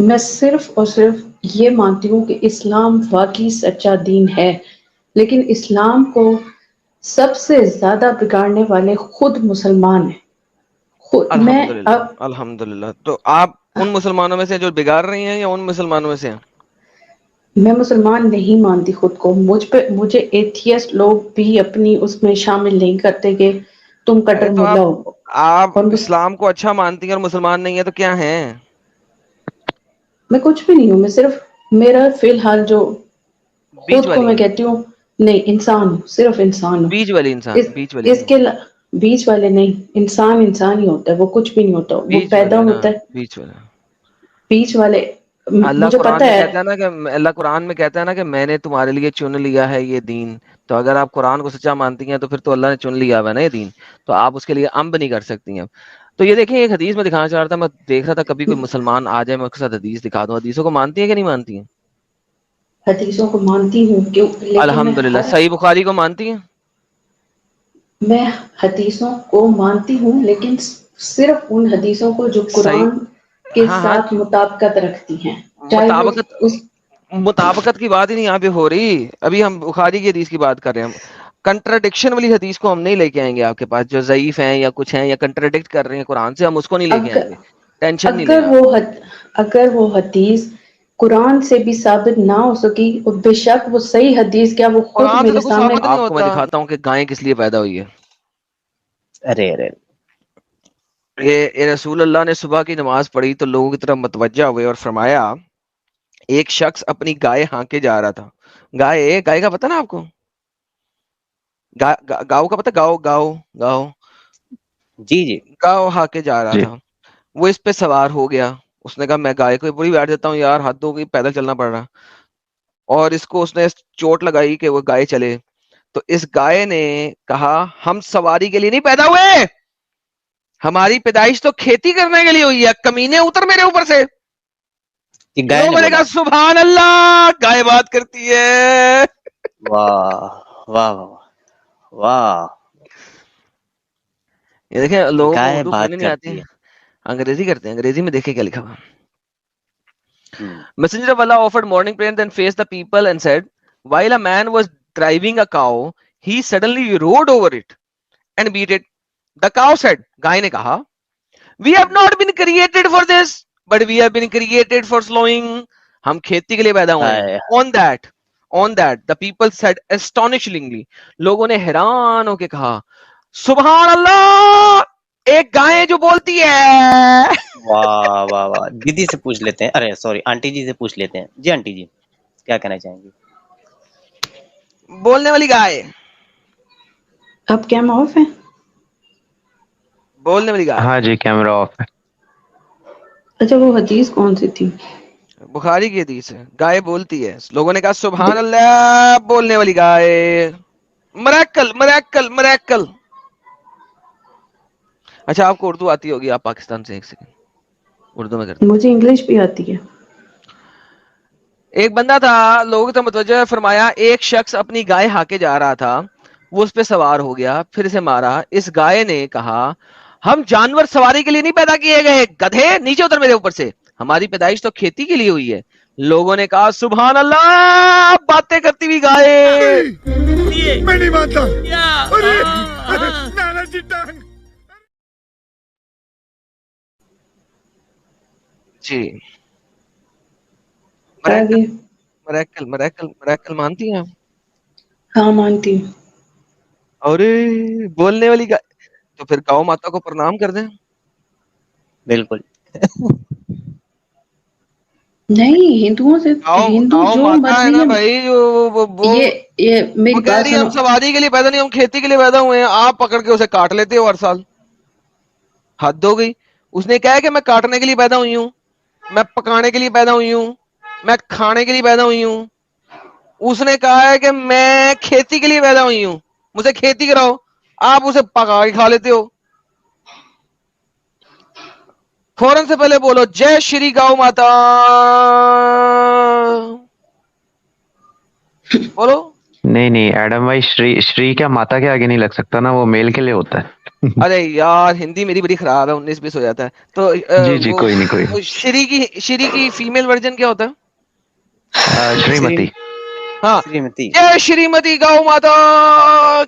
میں صرف اور صرف یہ مانتی ہوں کہ اسلام واقعی سچا دین ہے، لیکن اسلام کو سب سے زیادہ بگاڑنے والے خود مسلمان ہیں. میں الحمد للہ اب الحمد للہ. تو آپ ان مسلمانوں میں سے جو بگاڑ رہی ہیں یا ان مسلمانوں میں سے ہیں؟ میں مسلمان نہیں مانتی خود کو. مجھے ایتھیسٹ لوگ بھی اپنی اس میں شامل نہیں کرتے کہ تم ارے کٹر تو ملا ہو. آپ اور اسلام کو اچھا مانتی ہیں اور مسلمان نہیں ہیں تو کیا ہیں؟ میں کچھ بھی نہیں ہوں. میں صرف میرا فی الحال جو بیچ خود کو والی میں ہیں؟ کہتی ہوں نہیں انسان ہوں، صرف انسان ہوں. بیچ والی انسان، اس بیچ والی اس کے بیچ والے نہیں. انسان انسان ہی ہوتا ہے، وہ کچھ بھی نہیں ہوتا. وہ بیچ پیدا والے نا، ہوتا ہے. بیچ والا. بیچ والے اللہ مجھے قرآن پتا میں ہے. کہتا ہے نا کہ اللہ قرآن میں کہتا ہے نا کہ میں نے تمہارے لیے چن لیا ہے یہ دین. تو اگر آپ قرآن کو سچا مانتی ہیں تو پھر تو اللہ نے چن لیا ہوا ہے نا یہ دین، تو آپ اس کے لیے امب نہیں کر سکتی ہیں. تو یہ دیکھیں ایک حدیث میں دکھانا چاہ رہا تھا، میں دیکھ رہا تھا کبھی کوئی مسلمان آ جائے میں اس کے ساتھ حدیث دکھا دوں. حدیثوں کو مانتی ہیں کہ نہیں مانتی ہیں؟ حدیثوں کو مانتی ہوں کیوں، لیکن الحمد للہ. صحیح بخاری کو مانتی ہیں؟ میں حدیثوں کو مانتی ہوں لیکن صرف ان حدیثوں کو جو صحیح. قرآن کے ہاں ہاں. ساتھ مطابقت رکھتی ہیں، چاہے وہ مطابقت اس مطابقت کی بات ہی نہیں یہاں پہ ہو رہی. ابھی ہم بخاری کی حدیث کی بات کر رہے ہیں. کنٹراڈکشن والی حدیث کو ہم نہیں لے کے آئیں گے آپ کے پاس، جو ضعیف ہیں یا کچھ ہیں یا کنٹراڈکٹ کر رہے ہیں قرآن سے، ہم اس کو نہیں لے کے اگر آئیں گے. ٹینشن نہیں لیں اگر آپ. وہ اگر وہ حدیث قرآن سے بھی ثابت نہ ہو سکی، اور بے شک وہ صحیح حدیث کیا وہ خود قرآن سے میرے تو کچھ سامنے. ثابت نہیں ہوتا. آپ کو میں دکھاتا ہوں کہ گائیں کس لیے پیدا ہوئی ہے. ارے ارے یہ رسول اللہ نے صبح کی نماز پڑھی تو لوگوں کی طرف متوجہ ہوئے اور فرمایا ایک شخص اپنی گائے ہانکے جا رہا تھا. گائے کا پتہ نا آپ کو؟ گاؤ کا پتہ؟ گاؤ گاؤ گاؤ جی جی گاؤ ہانکے جا رہا جی تھا. وہ اس پہ سوار ہو گیا. اس نے کہا میں گائے کو پوری بیٹھ دیتا ہوں یار، حد ہو گئی، پیدل چلنا پڑ رہا. اور اس نے چوٹ لگائی کہ وہ گائے چلے. تو اس گائے نے کہا ہم سواری کے لیے نہیں پیدا ہوئے، ہماری پیدائش تو کھیتی کرنے کے لیے ہوئی ہے، کمینے اتر میرے اوپر سے. یہ گائے نے لوگوں نے بولا. کہا سبحان اللہ، گائے بات کرتی ہے. واہ واہ واہ واہ. یہ دیکھیں لوگوں کو گائے اردو بولنے بات نہیں آتی، کرتی ہے. انگریزی کرتے ہیں. انگریزی میں دیکھیں کیا لکھا ہوا. ہوں. Messenger of Allah offered morning prayer and then faced the people and said, while a man was driving a cow, he suddenly rode over it and beat it. The cow said, گائے نے کہا, we have not been created for this, but we have been created for slowing. ہم کھیتی کے لیے پیدا ہوئے ہیں. ہائے. On that, the people said astonishingly. لوگوں نے حیران ہو کے کہا, سبحان اللہ, ایک گائے جو بولتی ہے. واہ واہ واہ. دیدی سے پوچھ لیتے ہیں، ارے سوری آنٹی جی سے پوچھ لیتے ہیں. جی آنٹی جی کیا کہنا چاہیں گی؟ بولنے والی گائے. اب کیمرہ آف ہے؟ بولنے والی گائے. ہاں جی کیمرہ آف ہے. اچھا وہ حدیث کون سی تھی؟ بخاری کی حدیث ہے. گائے بولتی ہے. لوگوں نے کہا سبحان اللہ، بولنے والی گائے. Miracle miracle miracle. اچھا آپ کو اردو آتی ہوگی، آپ پاکستان سے. ایک سیکنڈ اردو میں کرتے. مجھے انگلش بھی آتی ہے. ایک بندہ تھا، لوگوں کو متوجہ فرمایا ایک شخص اپنی گائے ہاکے جا رہا تھا، وہ اس پہ سوار ہو گیا، پھر اسے مارا. اس گائے نے کہا ہم جانور سواری کے لیے نہیں پیدا کیے گئے، گدھے نیچے اتر میرے اوپر سے، ہماری پیدائش تو کھیتی کے لیے ہوئی ہے. لوگوں نے کہا سبحان اللہ، باتیں کرتی ہوئی گائے. میں نہیں مانتا. جی آگے. مریکل مریکل مریکل مانتی ہیں آپ؟ ہاں مانتی ہوں. ارے بولنے والی گائے. تو پھر گاؤں ماتا کو پرنام کر دیں. بالکل. نہیں، ہندوؤں سے ہندو گاؤں جو ماتا ہے مرضی نا ہے. بھائی، یہ وہ میری کہہ بات رہی ہے ہم سنو. سواری کے لیے پیدا نہیں، ہم کھیتی کے لیے پیدا ہوئے ہیں. آپ پکڑ کے اسے کاٹ لیتے ہو ہر سال. حد ہو گئی. اس نے کہا کہ میں کاٹنے کے لیے پیدا ہوئی ہوں، میں پکانے کے لیے پیدا ہوئی ہوں، میں کھانے کے لیے پیدا ہوئی ہوں. اس نے کہا ہے کہ میں کھیتی کے لیے پیدا ہوئی ہوں، مجھے کھیتی کراؤ. آپ اسے پکا کے کھا لیتے ہو. فوراً سے پہلے بولو جے شری گاؤں ماتا. بولو. نہیں ایڈم بھائی، شری کیا ماتا کے آگے نہیں لگ سکتا نا، وہ میل کے لیے ہوتا ہے. ارے یار ہندی میری بڑی خراب ہے, 19-20 ہو جاتا ہے. تو جی جی کوئی نہیں کوئی نہیں. شری کی فیمیل ورژن کیا ہوتا ہے؟ شریمتی. ہاں, श्रीमती جے شریمتی گاؤں ماتا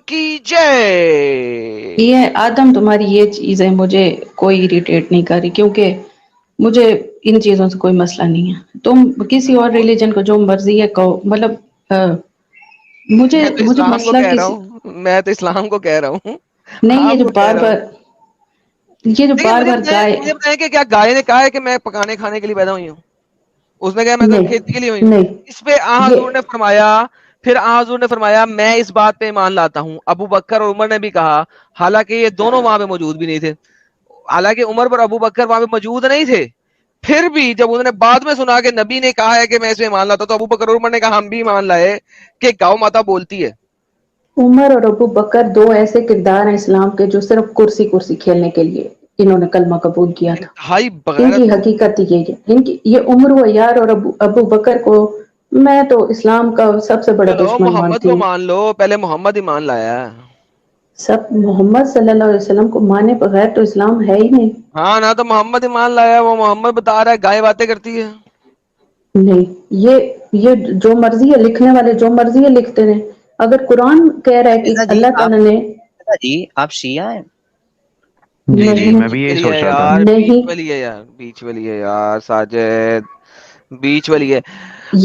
کی جے. یہ آدم تمہاری یہ چیزیں مجھے کوئی اریٹیٹ نہیں کر رہی, کیونکہ مجھے ان چیزوں سے کوئی مسئلہ نہیں ہے. تم کسی اور ریلیجن کو جو مرضی ہے کہو, مطلب مجھے میں تو اسلام کو مسئلہ کہہ رہا کسی ہوں, میں تو اسلام کو کہہ رہا ہوں, نہیں. آپ کو کہہ رہا ہوں. یہ جو دیکھیں بار مجھے بار گائے, بتائیں کہ کیا گائے نے کہا ہے کہ میں پکانے کھانے کے لیے پیدا ہوئی ہوں؟ اس نے کہا میں تو نہیں کھیتی کے لیے ہوئی ہوں. نہیں, اس پہ حضور یہ نے فرمایا, پھر حضور نے فرمایا میں اس بات پہ ایمان لاتا ہوں. ابو بکر اور عمر نے بھی کہا, حالانکہ یہ دونوں وہاں پہ موجود بھی نہیں تھے, حالانکہ عمر اور ابو بکر وہاں پہ موجود نہیں تھے, پھر بھی جب انہوں نے بعد میں سنا کہ نبی نے کہا ہے کہ میں اس میں ایمان لاتا ہوں, تو ابو بکر اور عمر نے کہا ہم بھی ایمان لائے کہ گاؤں ماتا بولتی ہے. عمر اور ابو بکر دو ایسے کردار ہیں اسلام کے جو صرف کرسی کھیلنے کے لیے انہوں نے کلمہ قبول کیا تھا. انتہائی ان بغیرت کی لوگ. حقیقت یہ ہے, ان کی یہ عمر و یار اور ابو بکر کو میں تو اسلام کا سب سے بڑا چلو دشمن محمد مانتی کو ہوں. مان لو, پہلے محمد ایمان لایا. سب محمد صلی اللہ علیہ وسلم کو مانے بغیر تو اسلام ہے ہی نہیں. ہاں نہ تو محمد ایمان لایا, وہ محمد بتا رہا ہے گائے باتیں کرتی ہے. نہیں, یہ جو مرضی ہے لکھنے والے جو مرضی ہے لکھتے رہیں. اگر قرآن کہہ رہا ہے کہ اللہ تعالیٰ نے, جی آپ شیعہ ہیں؟ جی جی نہیں میں بھی یہی والی ہے سوچ رہا تھا. یار, بیچ نہیں, والی ہے یار, بیچ والی ہے یار ساجد, بیچ والی ہے.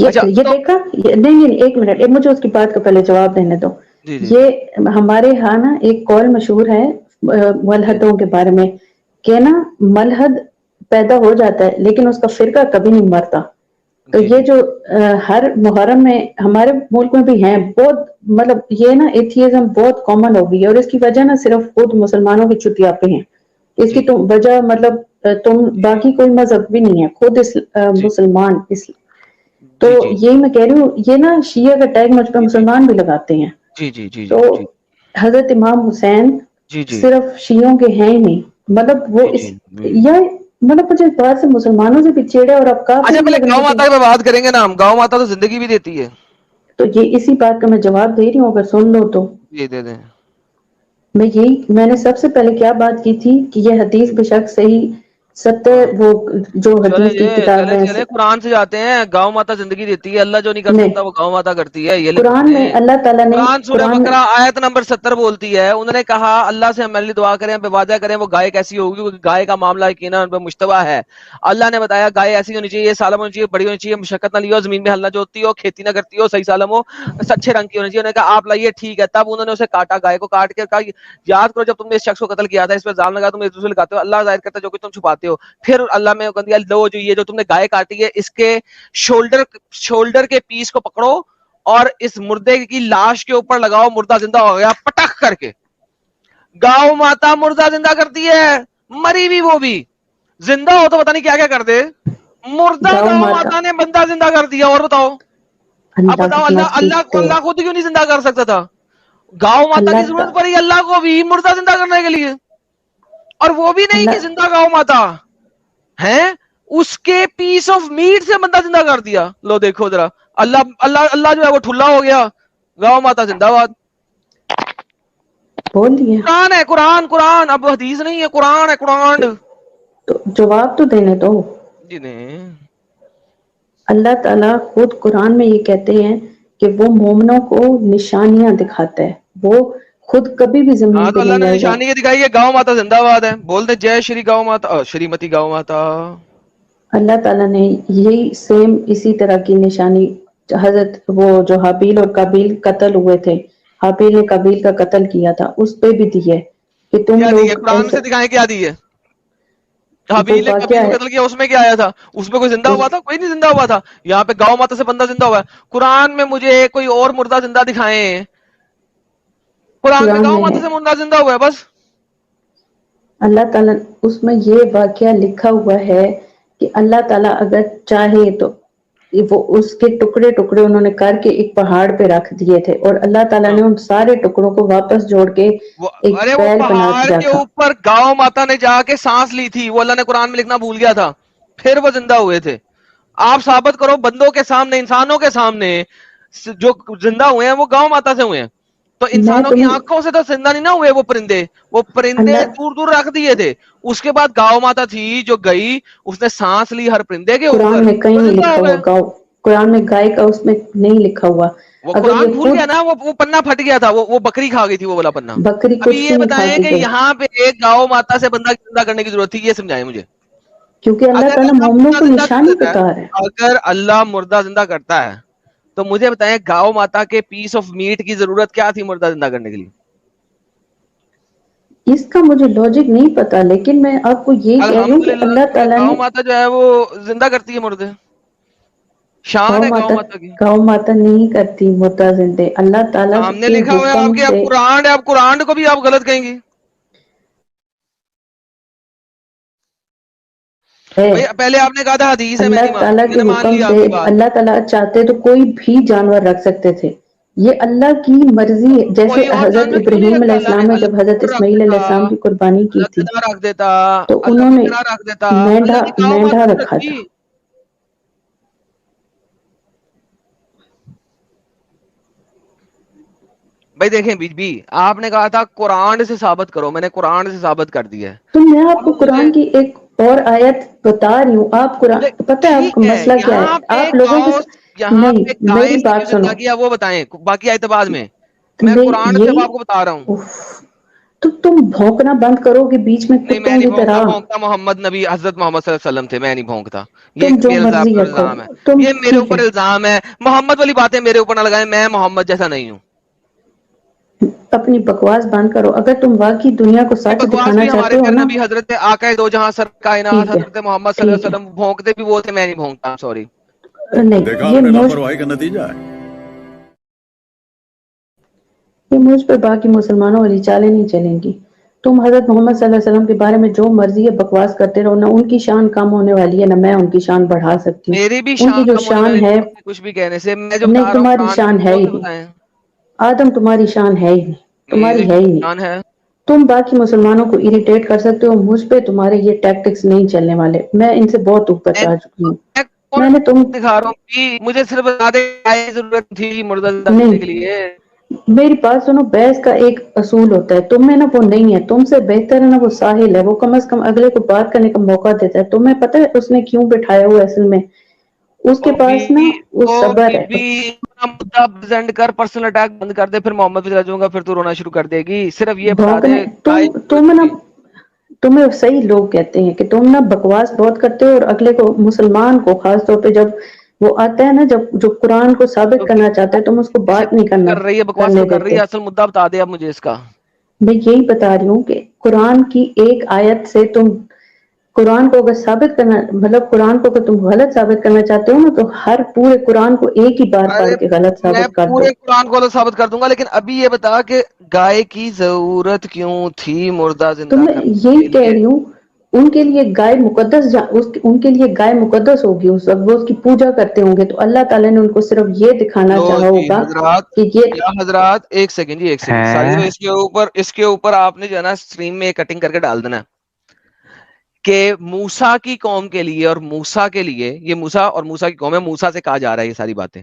اچھا یہ تو دیکھا, نہیں ایک منٹ, مجھے اس کی بات کا پہلے جواب دینے دو. جی جی یہ ہمارے ہاں نا ایک قول مشہور ہے جی ملحدوں کے بارے میں, کہ نا ملحد پیدا ہو جاتا ہے لیکن اس کا فرقہ کبھی نہیں مرتا. تو جی یہ جی جو ہر محرم میں ہمارے ملک میں بھی ہیں بہت, مطلب یہ نا ایتھیزم بہت کامن ہو گئی ہے, اور اس کی وجہ نا صرف خود مسلمانوں کی چھٹیاں پہ ہیں. اس کی جی تو وجہ مطلب تم باقی کوئی مذہب بھی نہیں ہے, خود جی مسلمان تو جی جی یہی میں کہہ رہی ہوں, یہ نا شیعہ کا ٹیگ مجھ پہ جی مسلمان بھی لگاتے ہیں. جی جی جی تو جی حضرت امام حسین جی جی صرف شیعوں کے ہیں ہی نہیں, مطلب وہ جی اس جی جی. یہ مطلب مجھے بار سے مسلمانوں سے بھی چیڑے اور اب کافر اچھا بھی پہلے لگنے گاؤں لگے. ماتا پہ بات کریں گے نا ہم, گاؤں ماتا تو زندگی بھی دیتی ہے. تو یہ اسی بات کا میں جواب دے رہی ہوں, اگر سن لو تو. یہ دے دیں. میں نے سب سے پہلے کیا بات کی تھی کہ یہ حدیث بے شک صحیح ہاں ستر وہ جو حدیث کی کتاب ہے. چلے قرآن سے جاتے ہیں, گاؤں ماتا زندگی دیتی ہے, اللہ جو نہیں کر سکتا وہ گاؤں ماتا کرتی ہے, یہ لے قرآن پڑھتے میں ہیں. اللہ تعالیٰ نے قرآن سورہ قرآن میں بقرہ آیت نمبر 70 بولتی ہے, انہوں نے کہا اللہ سے ہمارے لیے دعا کریں, ہم پہ وعدہ کریں, وہ گائے کیسی ہوگی, کیونکہ گائے کا معاملہ یقینا ان پہ مشتبہ ہے. اللہ نے بتایا گائے ایسی ہونی چاہیے, سالم ہونی چاہیے, بڑی ہونی چاہیے, مشقت نہ لیو, زمین میں ہل نہ جوتتی ہو, کھیتی نہ کرتی ہو, صحیح سالم ہو, اچھے رنگ کی ہونی چاہیے. انہوں نے کہا آپ لائیے, ٹھیک ہے. تب انہوں نے اسے کاٹا, گائے کو کاٹ کے کہا یاد کرو جب تم نے اس شخص کو قتل کیا تھا, اس پہ الزام لگا, تم ایک دوسرے لگاتے ہو, اللہ ظاہر کرتا ہے جو کہ تم چھپاتے ہو. پھر اللہ میں کہہ دیا لو جو یہ جو تم نے گائے کاٹی ہے, اس کے شولڈر کے پیس کو پکڑو اور اس مردے کی لاش کے اوپر لگاؤ, مردہ زندہ ہو گیا پٹخ کر کے. گاؤں ماتا مردہ زندہ کرتی ہے, مری بھی وہ بھی, زندہ ہو تو پتہ نہیں کیا کیا کر دے. مردہ گاؤں ماتا نے بندہ زندہ کر دیا. اور بتاؤ, اب اللہ بتاؤ, کتنا چیختے ہو. اللہ خود کیوں نہیں زندہ کر سکتا تھا؟ گاؤں ماتا کی اللہ ضرورت پڑی اللہ کو بھی مردہ زندہ کرنے کے لیے, اور وہ بھی نہیں کہ اللہ زندہ گاؤں ماتا ہے, اس کے پیس آف میٹ سے بندہ زندہ کر دیا. لو دیکھو ذرا, اللہ جو ہے وہ ٹھلا ہو گیا, گاؤں ماتا زندہ باد. بول دیا قرآن ہے, قرآن, اب حدیث نہیں ہے, قرآن ہے, قرآن. تو جواب تو دینے دو. جی نہیں, اللہ تعالیٰ خود قرآن میں یہ کہتے ہیں کہ وہ مومنوں کو نشانیاں دکھاتا ہے, وہ خود کبھی بھی ہاں زمین پہ تو اللہ نہیں نے آئے گا. نشانی یہ دکھائی ہے, گاؤں ماتا زندہ باد ہے. بول دے جے شری گاؤں ماتا, شریمتی گاؤں ماتا. اللہ تعالیٰ نے یہی سیم اسی طرح کی نشانی حضرت وہ جو حابیل اور قابیل قتل ہوئے تھے, حابیل نے قابیل کا قتل کیا تھا, اس پہ بھی دی ہے کہ تم کیا دی ہے, لوگ قرآن میں ایسے, سے دکھائیں کیا دی ہے. وہ حابیل نے قابیل واقعہ کو ہے قتل کیا, اس میں کیا آیا تھا, اس میں کوئی زندہ ہوا تھا, کوئی نہیں زندہ ہوا تھا. یہاں پہ گاؤں ماتا سے بندہ زندہ ہوا ہے. قرآن میں مجھے کوئی اور مردہ زندہ دکھائیں, قرآن میں گاؤں ہے. ماتا سے مردہ زندہ ہوا ہے بس. اللہ تعالیٰ اس میں یہ واقعہ لکھا ہوا ہے کہ اللہ تعالیٰ اگر چاہے تو وہ اس کے ٹکڑے ٹکڑے انہوں نے کر کے ایک پہاڑ پہ رکھ دیے تھے, اور اللہ تعالیٰ نے ان سارے ٹکڑوں کو واپس جوڑ کے ایک ارے وہ بیل بنا پہاڑ دیا کے تھا. اوپر گاؤں ماتا نے جا کے سانس لی تھی, وہ اللہ نے قرآن میں لکھنا بھول گیا تھا, پھر وہ زندہ ہوئے تھے. آپ ثابت کرو بندوں کے سامنے, انسانوں کے سامنے جو زندہ ہوئے ہیں وہ گاؤں ماتا سے ہوئے ہیں. تو انسانوں کی آنکھوں سے تو زندہ نہیں نہ ہوئے وہ پرندے دور دور رکھ دیے تھے. اس کے بعد گاؤ ماتا تھی جو گئی, اس نے سانس لی ہر پرندے کے اوپر. قرآن میں کہیں نہیں لکھا ہوا گاؤ, قرآن میں گائے کا اس میں نہیں لکھا ہوا. وہ قرآن بھول گیا نا, وہ پنا پھٹ گیا تھا, وہ بکری کھا گئی تھی وہ والا پنا. بکری ابھی کچھ یہ نہیں بتائیں کھاتی کہ پھر, یہاں پہ ایک گاؤ ماتا سے بندہ زندہ کرنے کی ضرورت تھی, یہ سمجھائیں مجھے. کیونکہ اللہ تعالیٰ مومنوں کو نشانی بتا رہا ہے. اگر اللہ مردہ زندہ کرتا ہے تو مجھے بتائیں گاؤ ماتا کے پیس آف میٹ کی ضرورت کیا تھی مردہ زندہ کرنے کے لیے؟ اس کا مجھے لاجک نہیں پتا, لیکن میں آپ کو یہی کہہ رہی ہوں کہ اللہ تعالیٰ نے گاؤ ماتا جو ہے وہ زندہ کرتی ہے مردے, شان ہے گاؤ ماتا کی. گاؤ ماتا نہیں کرتی مردہ زندے, اللہ تعالیٰ سامنے کے لکھا ہوا ہے آپ حکم کے, سے. آپ قرآن ہے, آپ قرآن کو بھی آپ غلط کہیں گی. پہلے آپ نے کہا تھا حدیث ہے, میں نہیں اللہ تعالیٰ مانتی, کے میں نے مان حکم لیا سے آپ کی بات. اللہ تعالیٰ چاہتے تو کوئی بھی جانور رکھ سکتے تھے, یہ اللہ کی مرضی ہے. جیسے کوئی اور حضرت جانور کیوں نہیں ابراہیم رکھا علیہ اللہ نے؟ السلام نے اللہ جب حضرت کو رکھ اسماعیل دیتا, علیہ السلام کی قربانی کی اللہ تھی گدا رکھ دیتا, تو اللہ انہوں نے بکرا رکھ دیتا, اللہ کی گاؤ مینڈھا ماتا رکھا رکھی. تھا. بھائی دیکھیں بی آپ نے کہا تھا قرآن سے ثابت کرو, میں نے قرآن سے ثابت کر دیا ہے. تو میں آپ کو قرآن کی ایک اور آیت بتا رہی ہوں. آپ قرآن, پتہ ہے آپ کا ٹھیک ہے, مسئلہ کیا ہے, یہاں پہ آپ لوگوں کے یہاں نہیں, پہ گائے میری سے بات کیوں سنو, زندہ کیا وہ بتائیں, باقی اعتبار میں میں قرآن سے یہی آپ کو بتا رہا ہوں. تو تم بھونکنا بند کرو گے بیچ میں نہیں, میں کتوں نہیں کی طرح. بھونکتا, محمد نبی حضرت محمد صلی اللہ علیہ وسلم تھے, میں نہیں بھونکتا. یہ تم جو میرے مرضی پر رکھو الزام ہے, تم, یہ میرے ٹھیک اوپر ہے, الزام ہے. محمد والی باتیں میرے اوپر نہ لگائیں, میں محمد جیسا نہیں ہوں. اپنی بکواس بند کرو. اگر تم واقعی دنیا کو سچ بکواس دکھانا بھی ہمارے چاہتے ہو پیارے نا, نبی حضرت آقا دو جہاں سر کائنات ٹھیک ہے, حضرت محمد صلی اللہ ٹھیک علیہ وسلم بھونکتے بھی وہ تھے, میں نہیں بھونکتا. سوری, ہے, نہیں, دیکھا آپ نے لاپرواہی کا نتیجہ ہے. یہ مجھ پہ باقی مسلمانوں والی چالیں نہیں چلیں گی. تم حضرت محمد صلی اللہ علیہ وسلم کے بارے میں جو مرضی ہے بکواس کرتے رہو, نہ ان کی شان کم ہونے والی ہے نہ میں ان کی شان بڑھا سکتی ہوں. میری بھی ان کی شان جو کم ہونے شان والی ہے, نہیں کچھ بھی کہنے سے. میں جو نہیں, بتا رہا ہوں تمہاری قرآن شان ہے ہی سے نہیں. بتائیں. آدم تمہاری شان ہے ہی نہیں, میری تمہاری ہے ہی نہیں. شان ہے. تم باقی مسلمانوں کو اریٹیٹ کر سکتے ہو, مجھ پہ تمہارے یہ ٹیکٹکس نہیں چلنے والے. میں ان سے بہت اوپر جا چکی ہوں. میں نے تم دکھا رہا ہوں, مجھے صرف ضرورت تھی مردہ زندہ کرنے کے نہیں, لیے. میری بات سنو, بحث کا ایک اصول ہوتا ہے, تم میں نا وہ نہیں ہے. تم سے بہتر ہے نا وہ ساحل ہے, وہ کم از کم اگلے کو بات کرنے کا موقع دیتا ہے. تمہیں پتہ ہے اس نے کیوں بٹھایا ہوا اصل میں, اس کے پاس نا وہ صبر ہے. مدعا پریزنٹ کر, پرسنل اٹیک بند کر دے, پھر محمد پہ جاؤں گا, پھر تو رونا شروع کر دے گی. صرف یہ بتا دے بھونکنے تم نا, تمہیں صحیح لوگ کہتے ہیں کہ تم نا بکواس بہت کرتے ہو, اور اگلے کو, مسلمان کو خاص طور پہ جب وہ آتا ہے نا, جب جو قرآن کو ثابت کرنا چاہتا ہے, تم اس کو بات نہیں کر رہی ہے, بکواس کرنے کیوں کر رہی دیتے. ہے, اصل مدعا بتا دے اب مجھے اس کا. میں یہی بتا رہی ہوں کہ قرآن کی ایک آیت سے تم قرآن کو اگر ثابت کرنا, مطلب قرآن کو اگر تم غلط ثابت کرنا چاہتے ہو نا, تو ہر پورے قرآن کو ایک ہی بار ارے پڑھ کے غلط میں ثابت کر دو. پورے قرآن کو ثابت کر دوں گا, لیکن ابھی یہ بتا کہ گائے کی ضرورت کیوں تھی مردہ تو زندہ میں کرنے یہی کے کہہ لیے. رہی ہوں, ان کے لیے گائے مقدس, ان کے لیے گائے مقدس ہوگی اس وقت, وہ اس کی پوجا کرتے ہوں گے. تو اللہ تعالیٰ نے ان کو صرف یہ دکھانا لو چاہا جی ہوگا حضرات, کہ یہ, یا حضرات ایک سیکنڈ جی, ایک سیکنڈ ساری میں اس کے اوپر آپ نے جو ہے نا اسٹریم میں کٹنگ کر کے ڈال دینا کہ موسیٰ کی قوم کے لیے اور موسیٰ کے لیے, یہ موسیٰ اور موسیٰ کی قوم ہے, موسیٰ سے کہا جا رہا ہے یہ ساری باتیں.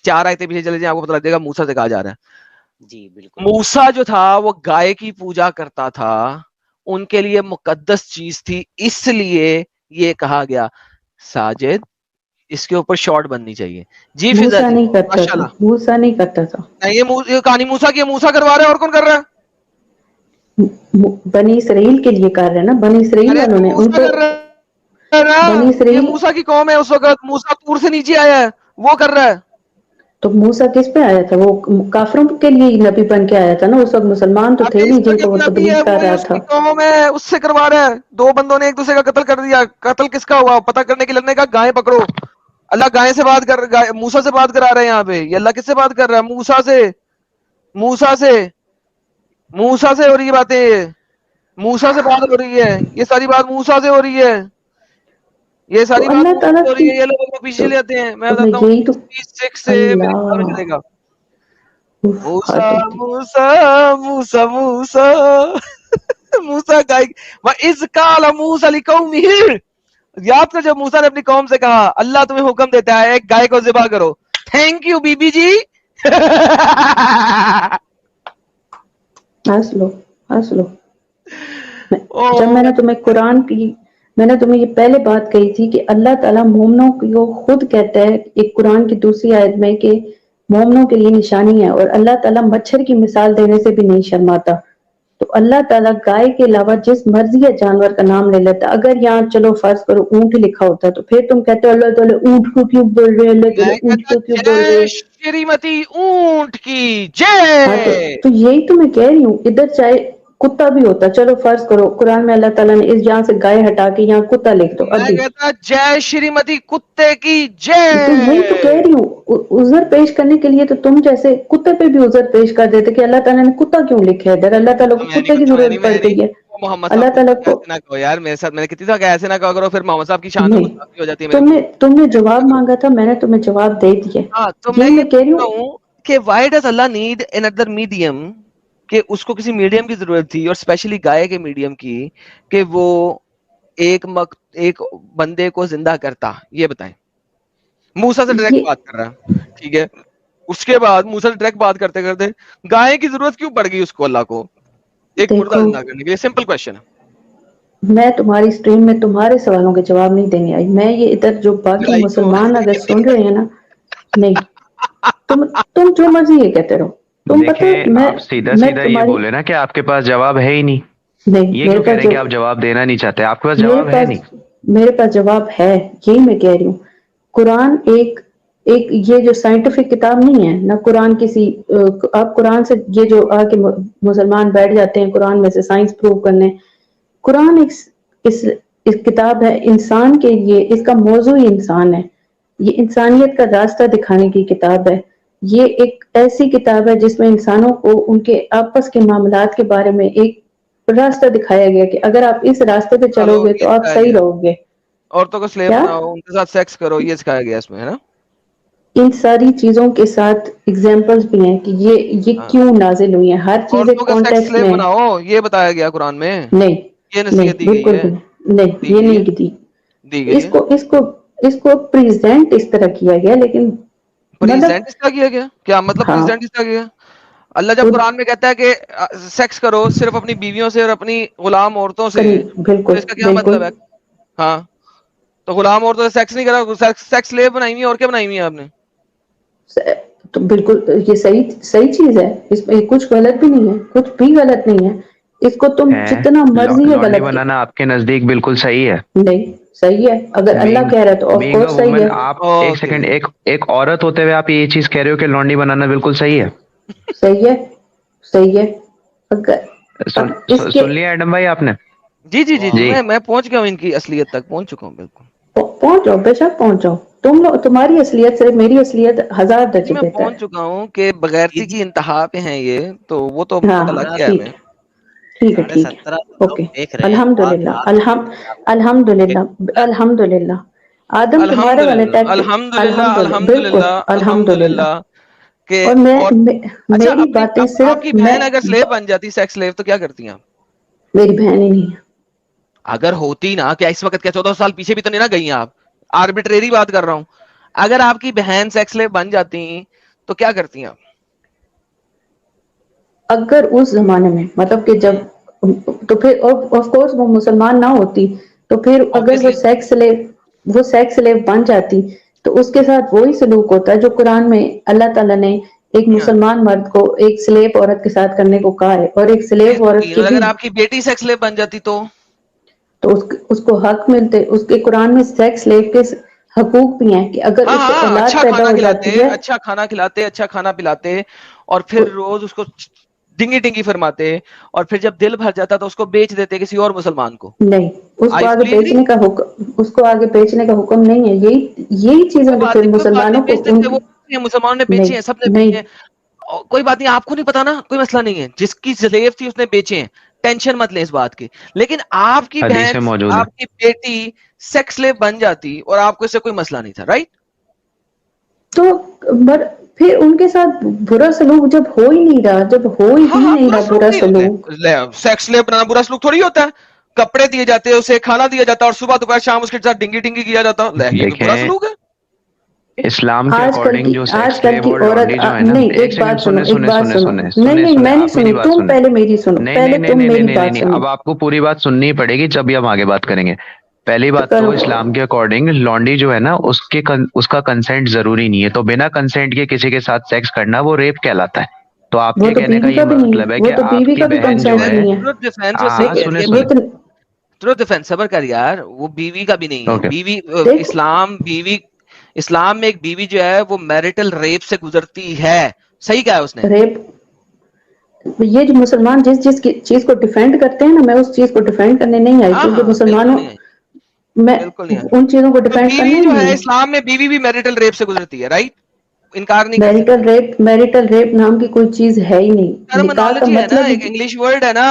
4 آیتیں پیچھے چلے جائیں آپ کو پتہ لگ جائے گا موسیٰ سے کہا جا رہا ہے. جی بالکل. موسیٰ جو تھا وہ گائے کی پوجا کرتا تھا, ان کے لیے مقدس چیز تھی, اس لیے یہ کہا گیا. ساجد اس کے اوپر شارٹ بننی چاہیے جی. فضا موسیٰ جی نہیں کرتا ماشاء تھا, اللہ. موسیٰ نہیں کرتا تھا. یہ کہانی موسیٰ کی, موسیٰ کروا رہا ہے, اور کون کر رہا ہے؟ بنی اسرائیل کے لیے کر رہے ہیں نا, بنی اسرائیل ارے والوں تو نے ان موسیٰ کو, کر رہا ہے نا, بنی یہ اسرائیل. موسیٰ کی قوم ہے, اس وقت موسیٰ طور سے نیچے آیا ہے, وہ کر رہا ہے. تو موسیٰ کس پہ آیا تھا؟ وہ کافروں کے لیے نبی بن کے آیا تھا نا, اس وقت مسلمان تو تھے ابھی اس نہیں جن کو وقت وہ نبی ہے, تبلیغ کر وہی رہا اس تھا. کی قوم ہے, اس سے کروا رہا ہے. 2 بندوں نے ایک دوسرے کا قتل کر دیا. قتل کس کا ہوا پتہ کرنے کے لڑنے کا, گائے پکڑو. اللہ گائے سے بات کر, موسیٰ سے بات کرا رہے ہیں یہاں پہ. یہ اللہ کس سے بات کر رہا ہے؟ موسیٰ سے. موسیٰ سے ہو رہی ہے باتیں, موسیٰ سے بات ہو رہی ہے, یہ ساری بات موسیٰ سے ہو رہی ہے, یہ تو ساری بات اللہ موسیٰ تعالیٰ سے ہو کی, رہی ہے. یہ لوگ پیچھے تو, چلے جاتے ہیں, میں تو بتاتا ہوں یہی تو, 6 سے میرے خیال میں اللہ, چلے گا. حد موسیٰ ہوتی. موسیٰ موسیٰ موسیٰ موسیٰ کا وَإِذْ قَالَ مُوسَىٰ لِقَوْمِهِ, یاد کر جب موسیٰ نے اپنی قوم سے کہا, اللہ تمہیں حکم دیتا ہے ایک گائے کو ذبح کرو. تھینک یو بی بی جی. हंस लो हंस लो। ओ जब मैंने तुम्हें कुरान की मैंने तुम्हें ये पहले बात कही थी कि अल्लाह ताला मोमिनों को खुद कहता है एक कुरान की दूसरी आयत में कि मोमिनों के लिए निशानी है, और अल्लाह ताला मच्छर की मिसाल देने से भी नहीं शर्माता। तो अल्लाह ताला गाय के अलावा जिस मर्जी या जानवर का नाम ले लेता। अगर यहाँ चलो फर्ज करो ऊंट लिखा होता तो फिर तुम कहते हो अल्लाह ताला ऊंट को क्यों बोल रहे हैं, अल्लाह ताला मैं ऊंट कहता को क्यों बोल रहे जय हैं। श्रीमती ऊंट की हाँ जय। तो यही तो मैं कह रही हूँ, इधर चाहे कुत्ता भी होता, चलो फर्ज करो कुरान में अल्लाह ताला ने इस यहाँ से गाय हटा के यहाँ कुत्ता लिख दो मैं अभी, कहता जय श्रीमती कुत्ते की तो यही तो कह जय। रही हूँ। उजर पेश करने के लिए तो तुम जैसे कुत्ते पे भी उजर पेश कर देते कि अल्लाह ताला ने कुत्ता क्यों लिखा है इधर, अल्लाह ताला को कुत्ते की जरूरत पड़ गई है। मोहम्मद अल्लाह साहब ताला को को ऐसे ना कहो यार, मेरे साथ मैंने कितनी दफा ऐसे ना कहा करो, फिर मोहम्मद साहब की शान में नहीं, गुस्ताखी हो जाती है मेरे को। तुमने जवाब मांगा था, मैंने तुम्हें जवाब दे दिया। हाँ, तो मैं यही ये मैं कह रही पूछ रहा हूँ। हूँ कि why does Allah need another medium, कि उसको किसी मीडियम की जरूरत थी, और स्पेशली गाय के मीडियम की, कि वो एक बंदे को जिंदा करता। ये बताएं। मूसा से डायरेक्ट ये बात कर रहा है, ठीक है, उसके बाद मूसा से डायरेक्ट बात करते करते गाय की जरूरत क्यों पड़ गई उसको, अल्लाह को एक मुर्दा देखो, जिंदा करने के लिए? सिंपल क्वेश्चन है। मैं तुम्हारी स्ट्रीम में तुम्हारे सवालों के जवाब नहीं देने आई, मैं ये इधर जो बाकी लड़ाई क्यों? मुसलमान अगर सुन रहे हैं ना, नहीं, तुम जो मर्जी ये कहते रहो। तुम पता है देखें, आप सीधा मैं सीधा ये तुम्हारी बोले ना कि आपके पास जवाब है ही नहीं, नहीं, ये मेरे क्यों कह पास रहे हैं कि आप जवाब देना नहीं चाहते? आपके पास मेरे जवाब है नहीं। पास मेरे पास जवाब है, यही मैं कह रही हूँ। कुरान एक एक ये जो साइंटिफिक किताब नहीं है ना, कुरान किसी आप कुरान से ये जो आके मुसलमान बैठ जाते हैं कुरान में से साइंस प्रूव करने। कुरान इस किताब है इंसान के लिए, इसका मौजू ही इंसान है। ये इंसानियत का रास्ता दिखाने की किताब है। ये एक ऐसी किताब है जिसमें इंसानों को उनके आपस के मामलात के बारे में एक रास्ता दिखाया गया कि अगर आप इस रास्ते पे चलो, चलोगे ये तो आप सिखाया सही गया, रहोगे। औरतों को स्लेव क्या बनाओ, उनके साथ सेक्स करो, ये सिखाया गया इसमें, है ना? इन सारी चीजों के साथ एग्जाम्पल्स भी हैं कि ये हाँ, क्यों नाजिल हुई है, हर चीज औरतों एक का सेक्स कॉन्टेक्स्ट स्लेव में है। बनाओ, ये बताया गया कुरान में। नहीं ये नहीं, नसीहत दी गई बिल्कुल है, भी नहीं, दी ये गई नहीं है, की थी। दी गई है। इसको इसको इसको प्रेजेंट इस तरह किया गया, लेकिन मतलब प्रेजेंट इसका किया गया क्या मतलब? हाँ, प्रेजेंट इसका किया? अल्लाह जब खुद कुरान में कहता है कि सेक्स करो सिर्फ अपनी बीवियों से और अपनी गुलाम औरतों से, करीब, तो बिल्कुल इसका क्या बिल्कुल मतलब है? हाँ, तो गुलाम औरतों से सेक्स नहीं करा, सेक्स स्लेव बनाई हुई है, और क्या बनाई हुई है आपने? तो बिल्कुल ये सही सही चीज है, इसमें कुछ गलत भी नहीं है, कुछ भी गलत नहीं है। इसको तुम है जितना मर्जी है लॉन्डी गलत बनाना आपके नजदीक बिल्कुल सही है। नहीं, सही है, अगर अल्लाह बीइंग कह रहा है तो ऑफ बीइंग अ कोर्स सही वुमन, है। आप एक ओके, सेकंड, एक औरत होते हुए आप ये चीज कह रहे हो कि लॉन्डी बनाना बिल्कुल सही है। सही है, सही है। अगर अब इसके सुन लिया एडम भाई आपने? जी जी जी जी, जी, मैं पहुंच गया हूँ, इनकी असलियत तक पहुंच चुका हूँ, बिल्कुल। पहुंच जाओ, बेशक पहुंच जाओ। तुम लोग, तुम्हारी असलियत से मेरी असलियत 1000 जी, दर्जे मैं बेहतर पहुंच है। चुका हूँ कि बगैरती की इंतहा पे हैं ये, तो वो तो हाँ पता लग हाँ, गया है ठीक हमें। है, ठीक है, साढ़े ठीक है। 17 लोग ओके, देख रहे हैं, बात अल्हम्दुलिल्लाह, बात अल्हम्दुलिल्लाह, अल्हम्दुलिल्लाह। आदम तुम्हारे वाले अल्हम्दुलिल्लाह, टैग, अल्हम्दुलिल्लाह, अल्हम्दुलिल्लाह, बिल्कुल अल्हम्दुलिल्लाह, अल्हम्दुलिल्लाह। अल्हम्दुलिल्लाह के। और और अच्छा, मेरी अपनी बातें आपकी सिर्फ मैं, बहन अगर स्लेव बन जाती, सेक्स स्लेव, तो क्या करती हैं आप? मेरी बहन ही नहीं है। अगर होती ना, क्या इस वक्त, क्या 14 साल पीछे भी तो नहीं ना गई हैं आप? आर्बिट्रेरी बात कर रहा हूं। अगर आपकी बहन सेक्स स्लेव बन जाती तो क्या करती हैं आप? अगर उस जमाने में मतलब कि जब, तो फिर ऑफ कोर्स वो मुसलमान ना होती, तो फिर अगर ऑब्वियसली। वो सेक्स स्लेव बन जाती तो उसके साथ वही सलूक होता है जो कुरान में अल्लाह ताला ने एक मुसलमान मर्द को एक स्लेव औरत के साथ करने को कहा है, और एक स्लेव औरत के भी अगर आपकी बेटी सेक्स स्लेव बन जाती तो उसको हक मिलते, उसके कुरान में सेक्स स्लेव के हकूक भी हैं कि अगर हाँ उससे हाँ, औलाद अच्छा पैदा खाना हो खिलाते, जाती है अच्छा खाना खिलाते, अच्छा खाना पिलाते, और फिर रोज उसको डिंगी डिंगी फरमाते, और फिर जब दिल भर जाता तो उसको बेच देते किसी और मुसलमान को। नहीं, उसको आई आगे फुली एग्री। बेचने का हुक्म, उसको आगे बेचने का हुक्म नहीं है। यही कोई चीजें तो बात फिर नहीं, कोई बात नहीं, मुसलमानों को बेच देते वो, मुसलमानों ने बेचे नहीं हैं, सबने नहीं, बेचे हैं। कोई बात नहीं, आपको नहीं पता ना, कोई मसला नहीं है, जिसकी स्लेव थी उसने बेचे हैं, टेंशन मत लें इस बात की। लेकिन आपकी हदीस बहन, में मौजूद है। आपकी बेटी सेक्स स्लेव बन जाती और आपको इससे कोई मसला नहीं था, राइट? तो फिर उनके साथ बुरा सलूक जब हो ही नहीं रहा, जब हो ही हाँ हाँ, नहीं बुरा रहा सलूक बुरा नहीं होते सलूक, हैं, सेक्स स्लेव बनाना बुरा सलूक थोड़ी होता है। कपड़े दिए जाते हैं, उसे खाना दिया जाता है, और सुबह दोपहर शाम उसके साथ डिंगी डिंगी किया जाता है, ये भी बुरा देखें, सलूक है। اسلام کے آج کل اکارڈنگ کی جو آج سیکس کل سلیو کی اور عورت لانڈی جو ہے نا، نہیں، ایک ایک بات سیکنڈ، سنو، ایک بات سنو، نہیں نہیں میں نہیں آپ میری سنی، بات تم سنیں. پہلے میری سنو، نہیں پہلے نہیں نہیں تم نہیں میری نہیں بات نہیں، سنو. اب آپ کو پوری بات سننی پڑے گی جب ہم آگے بات کریں گے. پہلی بات تو کرو. اسلام کے اکارڈنگ لانڈی جو ہے نا اس کا کنسنٹ ضروری نہیں ہے، تو بنا کنسنٹ کے کسی کے ساتھ سیکس کرنا وہ ریپ کہلاتا ہے. تو آپ وہ کے تو کہنے کا بیوی یہ بھی نہیں مطلب ہے ہے، وہ کہ تو آپ بیوی کی کا بھی بہن جو کنسینٹ ہے، نہیں ہے. ٹروتھ ڈیفینس وہ ہاں صحیح ہاں کہہ رہی سنیں ہے وہ بھائی. سنیں، تو ٹروتھ ڈیفینس صبر کر یار، وہ بیوی کا بھی نہیں ہے. اوکے بیوی دیکھ اسلام میں ایک بیوی جو ہے وہ میرٹل ریپ سے گزرتی ہے. صحیح کہا ہے اس نے. ریپ، یہ جو مسلمان جس چیز کو ڈیفینڈ کرتے ہیں نا، میں اس چیز کو ڈیفینڈ کرنے نہیں آئی، ہاں کیونکہ ہاں بالکل مسلمانوں نہیں ہے، میں بالکل نہیں ہے. ان چیزوں کو تو ڈیفینڈ کرنا بیوی ہی جو نہیں ہے ہے. اسلام میں بیوی بھی میرٹل ریپ سے گزرتی ہے، رائٹ؟ انکار نہیں کر سکتے. میریٹل ریپ نام کی کوئی چیز ہے ہی نہیں. نکاح کا ٹرمنالوجی ہے نا، مطلب ایک انگلش ورڈ ہے نا.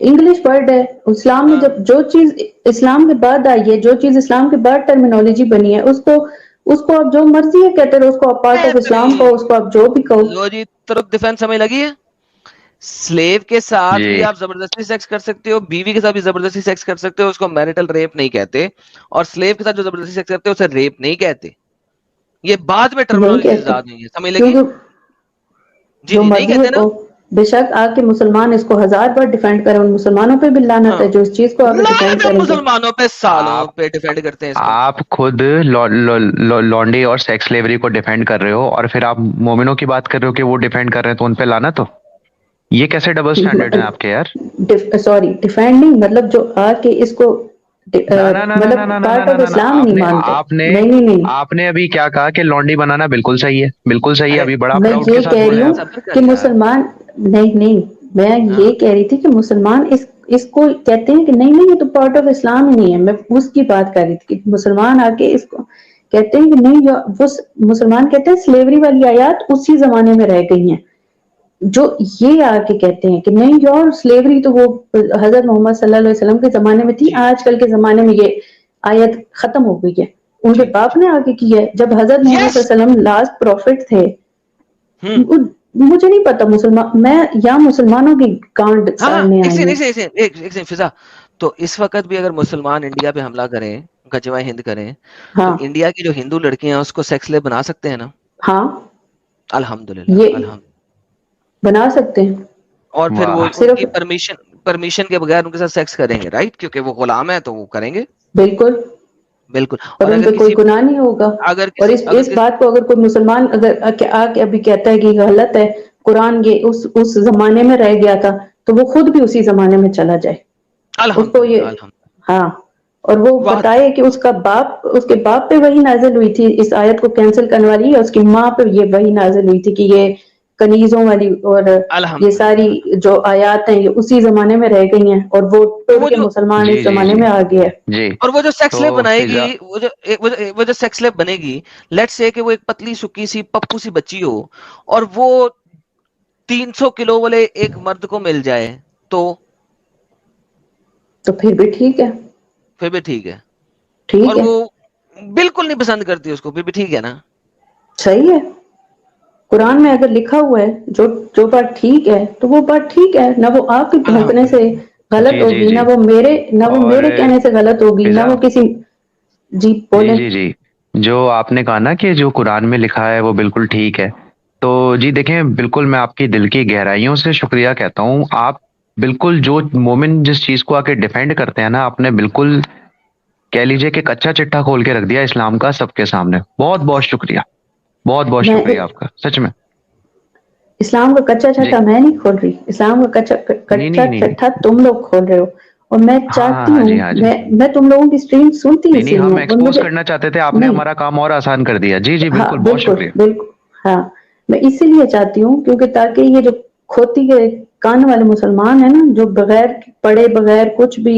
انگلش ورڈ ہے. اسلام میں ہاں. جب جو چیز اسلام کے بعد آئی ہے، جو چیز اسلام کے بعد ٹرمینالوجی بنی ہے، اس کو آپ جو مرضی ہے کہتے رہو، اس کو آپ پارٹ آف اسلام کہو، اس کو آپ جو بھی کہو. لو جی، ترک ڈیفینس سمجھ لگی ہے. سلیو کے ساتھ بھی جی آپ زبردستی سیکس کر سکتے ہو، بیوی کے ساتھ بھی زبردستی سیکس کر سکتے ہو، اس کو میرٹل ریپ نہیں کہتے. اور سلیو کے ساتھ جو زبردستی سیکس کرتے ہو اسے ریپ نہیں کہتے. یہ بعد میں نہیں ٹرمینالوجی کہتے، زیادہ نہیں ہے، سمجھ لگی. کیونکہ جی جو جی نہیں مرضی ہے کہتے نا. کو بے شک آ کے مسلمان اس کو ہزار بار ڈیفینڈ کرے، ان مسلمانوں پہ بھی لعنت ہاں، ہے جو اس چیز کو آگے ڈیفینڈ لعنت ہے کریں گے. مسلمانوں پہ، سالوں آپ پہ ڈیفینڈ کرتے ہیں اس کو. آپ خود لانڈی اور سیکس لیوری کو ڈیفینڈ کر رہے ہو، اور پھر آپ مومنوں کی بات کر رہے ہو کہ وہ ڈیفینڈ کر رہے ہیں تو ان پہ لانا. تو یہ کیسے ڈبل سٹینڈرڈ ہیں آپ کے یار؟ سوری، ڈیفینڈ نہیں، مطلب جو آ کے اس کو نہ نہ نہ نہ مطلب نہ نہ نہ پارٹ نہ آف نہ نہ، اسلام نہیں مانتے. نہیں نہیں نہیں، آپ نے ابھی کیا کہا کہ لانڈی بنانا بالکل صحیح ہے، بالکل صحیح ہے، ارے ابھی بڑا میں پراؤڈ کے یہ ساتھ کہہ رہی بولے ہوں آپ. صبر کر کہ یار. مسلمان، نہیں میں ہاں یہ کہہ رہی تھی کہ مسلمان اس کو کہتے ہیں کہ نہیں نہیں یہ تو پارٹ آف اسلام ہی نہیں ہے. میں اس کی بات کر رہی تھی کہ مسلمان آ کے اس کو کہتے ہیں کہ نہیں، وہ مسلمان کہتے ہیں سلیوری والی آیات اسی زمانے میں رہ گئی ہیں. جو یہ آ کے کہتے ہیں کہ نہیں یار سلیوری تو وہ حضرت محمد صلی اللہ علیہ وسلم کے زمانے میں تھی، جی آج کل کے زمانے میں یہ آیت ختم ہو گئی ہے. ان کے جی باپ نے آگے کی ہے. جب حضرت محمد یس. صلی اللہ علیہ وسلم لاسٹ پروفٹ تھے، ہوں. مجھے نہیں پتا مسلمان، میں یا مسلمانوں کی کانڈ ہاں ہاں، سامنے ایک آئی سیکنڈ ہیں. ایک سیکنڈ ایک سیکنڈ فضا. تو اس وقت بھی اگر مسلمان انڈیا پہ حملہ کریں، غزوہ ہند کریں، تو ہاں انڈیا کی جو ہندو لڑکیاں ہیں اس کو سیکس لے بنا سکتے ہیں نا؟ ہاں الحمدللہ یہ الحمد. بنا سکتے ہیں. اور پھر وہ واہ. ان صرف کی پرمیشن کے بغیر ان کے ساتھ سیکس کریں گے، رائٹ؟ کیونکہ وہ غلام ہے تو وہ کریں گے. بالکل، بالکل. اور ان اگر پہ کوئی کسی گناہ نہیں ہوگا. اگر اور کسی اگر اس کسی بات کو اگر کوئی مسلمان اگر آ کے ابھی کہتا ہے کہ یہ غلط ہے، قرآن یہ اس زمانے میں رہ گیا تھا، تو وہ خود بھی اسی زمانے میں چلا جائے. اس کو الحمدللہ یہ، الحمد. ہاں، اور وہ واہ. بتائے کہ اس کے باپ پہ وہی نازل ہوئی تھی اس آیت کو کینسل کرنے والی، اور اس کی ماں پہ یہ وہی نازل ہوئی تھی کہ یہ کنیزوں والی اور یہ ساری الحمدللہ. جو آیات ہیں یہ اسی زمانے میں رہ گئی ہیں، اور وہ تو ٹر وہ کے جو مسلمان جی اس جی زمانے جی میں آ گیا ہے. جی. اور وہ جو سیکس تو لیب بنائے گی، فضا، وہ جو سیکس لیب بنے گی، لیٹ سے کہ وہ ایک پتلی سکی سی پپو سی بچی ہو، اور وہ 300 کلو والے ایک مرد کو مل جائے، تو پھر بھی ٹھیک ہے. پھر بھی ٹھیک ہے. اور ٹھیک ہے، وہ بالکل نہیں پسند کرتی اس کو، پھر بھی ٹھیک ہے نا؟ صحیح ہے. قرآن میں اگر لکھا ہوا ہے جو بات ٹھیک ہے تو وہ بات ٹھیک ہے. نہ وہ آپ کے بھونکنے سے الحمدللہ. غلط جی جی ہوگی، جی. نہ وہ اور میرے کہنے سے غلط ہوگی، نہ فضا، وہ کسی. جی جی بولیں. جی جی، جو آپ نے کہا نا کہ جو قرآن میں لکھا ہے وہ بالکل ٹھیک ہے، تو جی دیکھیں، بالکل میں آپ کی دل کی گہرائیوں سے شکریہ کہتا ہوں. آپ بالکل جو مومن جس چیز کو آ کے ڈیفینڈ کرتے ہیں نا، آپ نے بالکل کہہ لیجئے کہ کچا چٹا کھول کے رکھ دیا اسلام کا سب کے سامنے. بہت بہت شکریہ، بہت بہت میں شکریہ آپ کا، سچ میں. اسلام کا کچا جی. چھٹا میں نہیں کھول رہی، اسلام کا نہیں کچا نہیں نہیں نہیں. چھٹا تم لوگ کھول رہے ہو. اور میں ہاں ہاں چاہتی ہاں ہوں، جی، ہاں جی. میں تم لوگوں کی اسٹریم سنتی نہیں اس نہیں، لیے ہم ہوں اور ایکسپوز مجھے کرنا چاہتے تھے، آپ نے نہیں. ہمارا کام اور آسان کر دیا. جی جی ہاں بالکل، بہت بالکل شکریہ. بالکل. ہاں، میں اسی لیے چاہتی ہوں کیونکہ تاکہ یہ جو کھوتی کے کان والے مسلمان ہیں نا، جو بغیر پڑھے بغیر کچھ بھی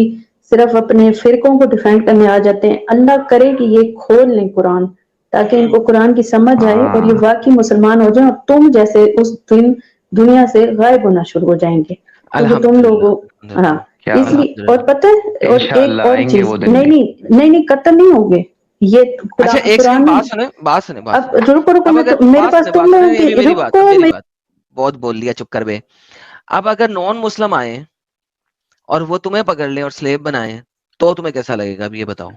صرف اپنے فرقوں کو ڈیفینڈ کرنے آ جاتے ہیں، اللہ کرے کہ یہ کھول لیں قرآن، تاکہ ان کو قرآن کی سمجھ آئے اور ہاں یہ واقعی مسلمان ہو جائیں، اور تم جیسے اس دن دنیا سے غائب ہونا شروع ہو جائیں گے. کیونکہ تم الحمدللہ لوگوں، ہاں، الحمدللہ کیا اس لیے. اور الحمدللہ. پتہ ہے، اور انشاءاللہ ایک اور آئیں گے چیز، وہ دن نہیں بھی. نہیں نہیں نہیں، قتل نہیں ہوگے یہ اچھا ایک سیکنڈ، قرآن میں. بات اب سنیں. رکو رکو، اب میں اگر تو میرے پاس تم لوگوں کی ابھی میری بات، رکو اب میری بات، بہت بول لیا، چپ کر بے. اب اگر نان مسلم آئے اور وہ تمہیں پکڑ لیں اور سلیب بنائے، تو تمہیں کیسا لگے گا؟ اب یہ بتاؤ.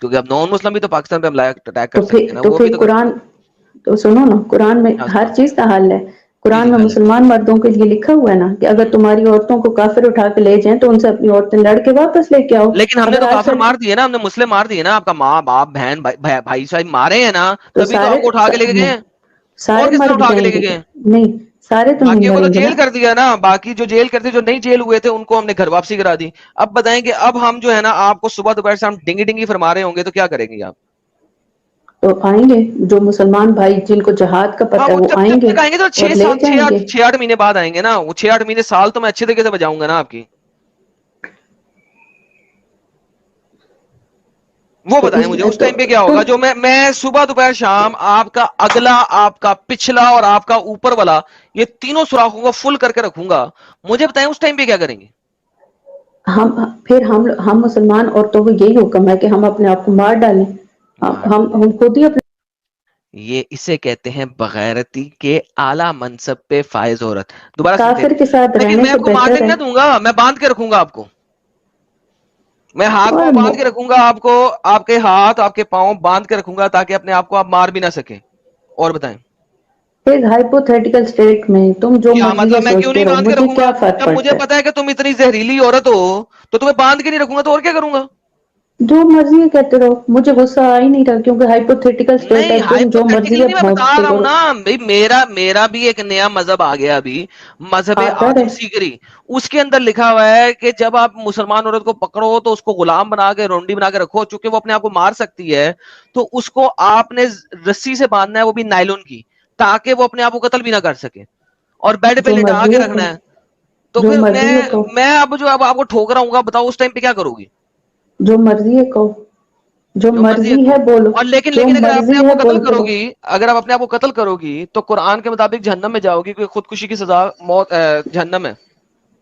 کیونکہ اب نان مسلم بھی تو پاکستان پہ اٹیک کر سکتے ہیں نا، تو وہ بھی پھر تو کر قرآن سکتے ہیں. तो सुनो ना, कुरान में हाँ। हर चीज का हल है। कुरान जी, में हल है। मुसलमान मर्दों के लिए लिखा हुआ है ना कि अगर तुम्हारी औरतों को काफिर उठा के ले जाएं तो उनसे अपनी औरतें लड़के वापस लेके आओ। लेकिन हमने अगर तो काफिर आजकल मार दिए ना, हमने मुस्लिम मार दिए ना, आपका माँ बाप बहन भाई साहब मारे हैं ना, तो तभी तो आपको उठा के लेके गए हैं। सारे और किस तरह मर उठा के लेके जाएंगे गए क्या? हैं? नहीं, सारे तो नहीं बाकियों को तो मरेंगे जेल ना। कर दिया ना, बाकी जो जेल करते, जो नहीं जेल हुए थे उनको हमने घर वापसी करा दी। अब बताएं कि अब हम जो है ना आपको सुबह दोपहर से हम डिंगी डिंगी फरमा रहे होंगे तो क्या करेंगे आप? तो आएंगे जो मुसलमान भाई जिनको जहाद का हाँ, पता है वो वो जब आएंगे तक आएंगे तो और ले जाएंगे। 6-8 महीने बाद आएंगे ना, वो 6-8 महीने साल तो मैं अच्छे तरीके से बजाऊंगा ना आपकी। वो तो बताएं इस मुझे उस तो टाइम पे क्या तुम होगा, जो मैं सुबह दोपहर शाम आपका अगला, आपका पिछला और आपका ऊपर वाला, ये तीनों सुराखों को फुल करके रखूंगा। मुझे बताएं उस टाइम पे क्या करेंगे? हम मुसलमान औरतों को यही हुक्म है कि हम अपने आप को मार डालें। हम खुद ही अपने ये इसे कहते हैं बगैरती के आला मनसब पे फायज औरत। दोबारा सुनते काफिर के साथ हैं, रहने मैं से आपको मारने बेहतर नहीं है। ना दूंगा, मैं बांध के रखूंगा आपको, मैं हाथ और पांव बांध के रखूंगा आपको, आपके हाथ आपके पांव बांध के रखूंगा ताकि अपने आप को आप मार भी ना सके। और बताएं एक हाइपोथेटिकल स्टेट में तुम जो क्या मर्जी मतलब, का मैं क्यों सोचते नहीं रहो, बांध के मुझे रखूंगा? क्या फर्क जब मुझे पड़ता है? पता है कि तुम इतनी जहरीली औरत हो तो तुम्हें बांध के नहीं रखूंगा तो और क्या करूंगा? जो मर्जी कहते रहो, मुझे गुस्सा आ ही नहीं रहा क्योंकि हाइपोथेटिकल स्टेट है। नहीं, तुम जो मर्जी हाइपोथेटिकली का नहीं, मैं बता भौंकते रहा हूं करो। ना भाई, मेरा भी एक नया मजहब आ गया अभी, मजहब आता आदम रहे। सीकरी। उसके अंदर लिखा हुआ है कि जब आप मुसलमान औरत को पकड़ो तो उसको गुलाम बना के, रोंडी बना के रखो, चूंकि वो अपने आप को मार सकती है, तो उसको आपने रस्सी से बांधना है, वो भी नायलॉन की, ताकि वो अपने आप को कत्ल भी ना कर सके, और बेड पे जो लिटा मर्जी के है रखना कहो, है। तो जो फिर मर्जी है कहो, मैं अब आपको ठोक रहा हूँ, बताओ उस टाइम पे क्या करोगी? जो मर्जी है कहो, जो जो मर्जी है मर्जी है को। बोलो, और लेकिन जो लेकिन अगर आप अपने मर्जी आप को है कत्ल बोल करो। करोगी, अगर आप अपने आप को कत्ल करोगी तो कुरान के मुताबिक जहन्नम में जाओगी, क्योंकि खुदकुशी की सजा मौत, जहन्नम है।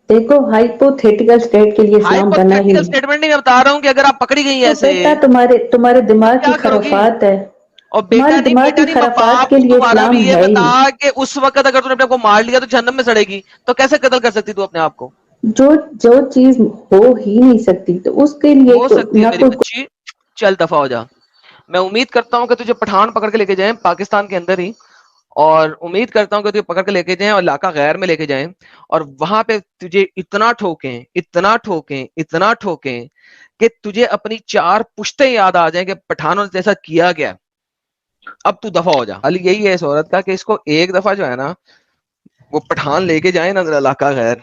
देखो, हाइपोथेटिकल स्टेट के लिए इस्लाम बना ही हाइपोथेटिकल नहीं। स्टेटमेंट नहीं, मैं बता रहा हूँ कि अगर आप पकड़ी गई तो ऐसे बेटा तुम्हारे तो दिमाग की क्या करोगी? खराफात है। और तुम्हारे दिमाग बेटा की नहीं, खराफात बाप के तू लिए तुम्हारा इस्लाम भी ये है ही बता नहीं। कि उस वक्त अगर तूने अपने आप को मार लिया तो जहन्नम में सड़ेगी, तो कैसे कत्ल कर सकती तू अपने आप को? जो जो चीज हो ही नहीं सकती तो उसके लिए हो सकती है ना मेरी कोई। बच्ची, चल दफा हो जा। मैं उम्मीद करता हूँ कि तुझे पठान पकड़ के लेके जाएं पाकिस्तान के अंदर ही, और उम्मीद करता हूँ कि तुझे पकड़ के लेके जाएं और इलाका गैर में लेके जाएं, और वहां पे तुझे इतना ठोकें, इतना ठोकें, इतना ठोकें कि तुझे अपनी 4 पुश्तें याद आ जाएं कि पठानों ने जैसा किया गया। अब तू दफा हो जा। हाल यही है इस औरत का कि इसको एक दफा जो है ना वो पठान लेके जाए ना इलाका गैर,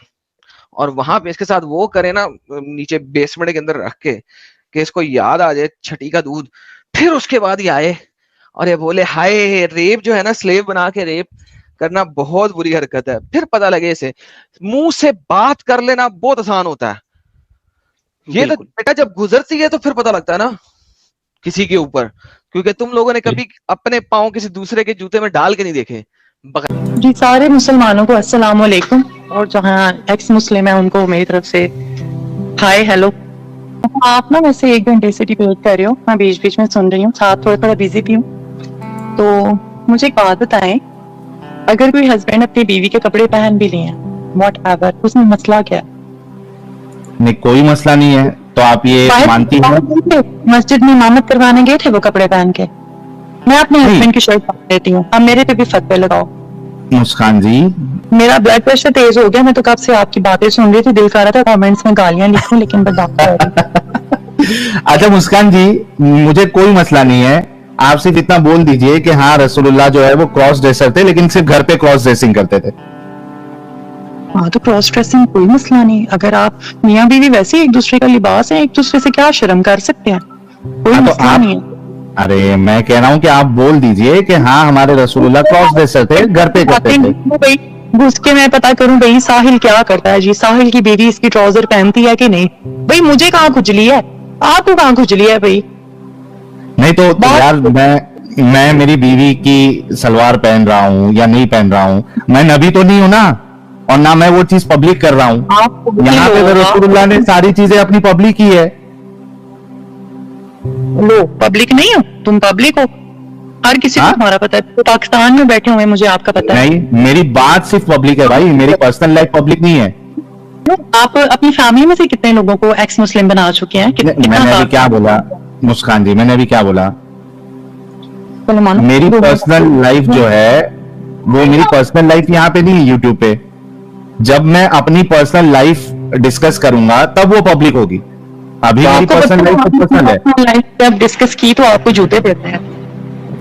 और वहां पे इसके साथ वो करे ना, नीचे बेसमेंट के अंदर रख के, कि इसको याद आ जाए छठी का दूध, फिर उसके बाद ये आए और ये बोले हाय, रेप जो है ना, स्लेव बना के रेप करना बहुत बुरी हरकत है, फिर पता लगे इसे। मुंह से बात कर लेना बहुत आसान होता है, ये तो बेटा जब गुजरती है तो फिर पता लगता है ना किसी के ऊपर, क्योंकि तुम लोगों ने कभी अपने पांव किसी दूसरे के जूते में डाल के नहीं देखे। जी, सारे मुसलमानों को अस्सलाम वालेकुम, और जहाँ एक्स मुस्लिम है उनको मेरी तरफ से हाय हेलो। आप ना वैसे 1 घंटे से डिबेट कर रहे हो, मैं बीच बीच में सुन रही हूँ, साथ थोड़ा बिजी भी हूँ। तो मुझे एक बात बताएं, अगर कोई हस्बैंड अपनी बीवी के कपड़े पहन भी लिए हैं, वॉट एवर, उसमें मसला क्या है? नहीं, कोई मसला नहीं है। तो आप ये मानती हैं? मस्जिद में इमामत करवाने गए थे वो कपड़े पहन के? मैं अपने हस्बैंड की शर्ट पहन लेती हूँ, अब मेरे पे भी फतवे लगाओ। मुस्कान जी, मेरा ब्लड प्रेशर तेज हो गया, मैं तो कब से आपकी बातें सुन रही थी, दिल कर रहा था कमेंट्स में गालियां लिखूं, लेकिन अच्छा मुस्कान जी, मुझे कोई मसला नहीं है। आप सिर्फ इतना बोल दीजिए कि हाँ रसूलुल्लाह जो है वो क्रॉस ड्रेसर थे, लेकिन सिर्फ घर पे क्रॉस ड्रेसिंग करते थे। हाँ, तो क्रॉस ड्रेसिंग कोई मसला नहीं। अगर आप मियाँ बीवी वैसे एक दूसरे का लिबास है, एक दूसरे से क्या शर्म कर सकते हैं, कोई मसला नहीं है। अरे मैं कह रहा हूँ कि आप बोल दीजिए कि हाँ हमारे रसूलुल्लाह क्रॉस ड्रेसर थे, घर पे करते थे। घुस के मैं पता करूं भाई साहिल क्या करता है जी, साहिल की बीवी इसकी ट्राउजर पहनती है कि नहीं? भाई मुझे कहाँ खुजली है, आपको कहाँ खुजली है भाई? नहीं तो यार मैं मेरी बीवी की सलवार पहन रहा हूँ या नहीं पहन रहा हूँ, मैं नबी तो नहीं हूँ ना, और ना मैं वो चीज पब्लिक कर रहा हूँ। यहाँ पे रसूलुल्लाह ने सारी चीजें अपनी पब्लिक की है। लो, पब्लिक नहीं हो तुम, पब्लिक हो, हर किसी को तुम्हारा पता है। तो पाकिस्तान में बैठे हुए मुझे आपका पता है। नहीं, मेरी बात सिर्फ पब्लिक है भाई, मेरी पर्सनल लाइफ पब्लिक नहीं है। आप अपनी फैमिली में से कितने लोगों को एक्स मुस्लिम बना चुके हैं? मैंने अभी क्या बोला मुस्कान जी, मैंने अभी क्या बोला? मेरी पर्सनल लाइफ जो है वो मेरी पर्सनल लाइफ यहाँ पे नहीं है यूट्यूब पे. जब मैं अपनी पर्सनल लाइफ डिस्कस करूंगा तब वो पब्लिक होगी. अभी मेरी पर्सनल लाइफ तो पर्सनल है. जब डिस्कस की तो आपको जूते देते हैं.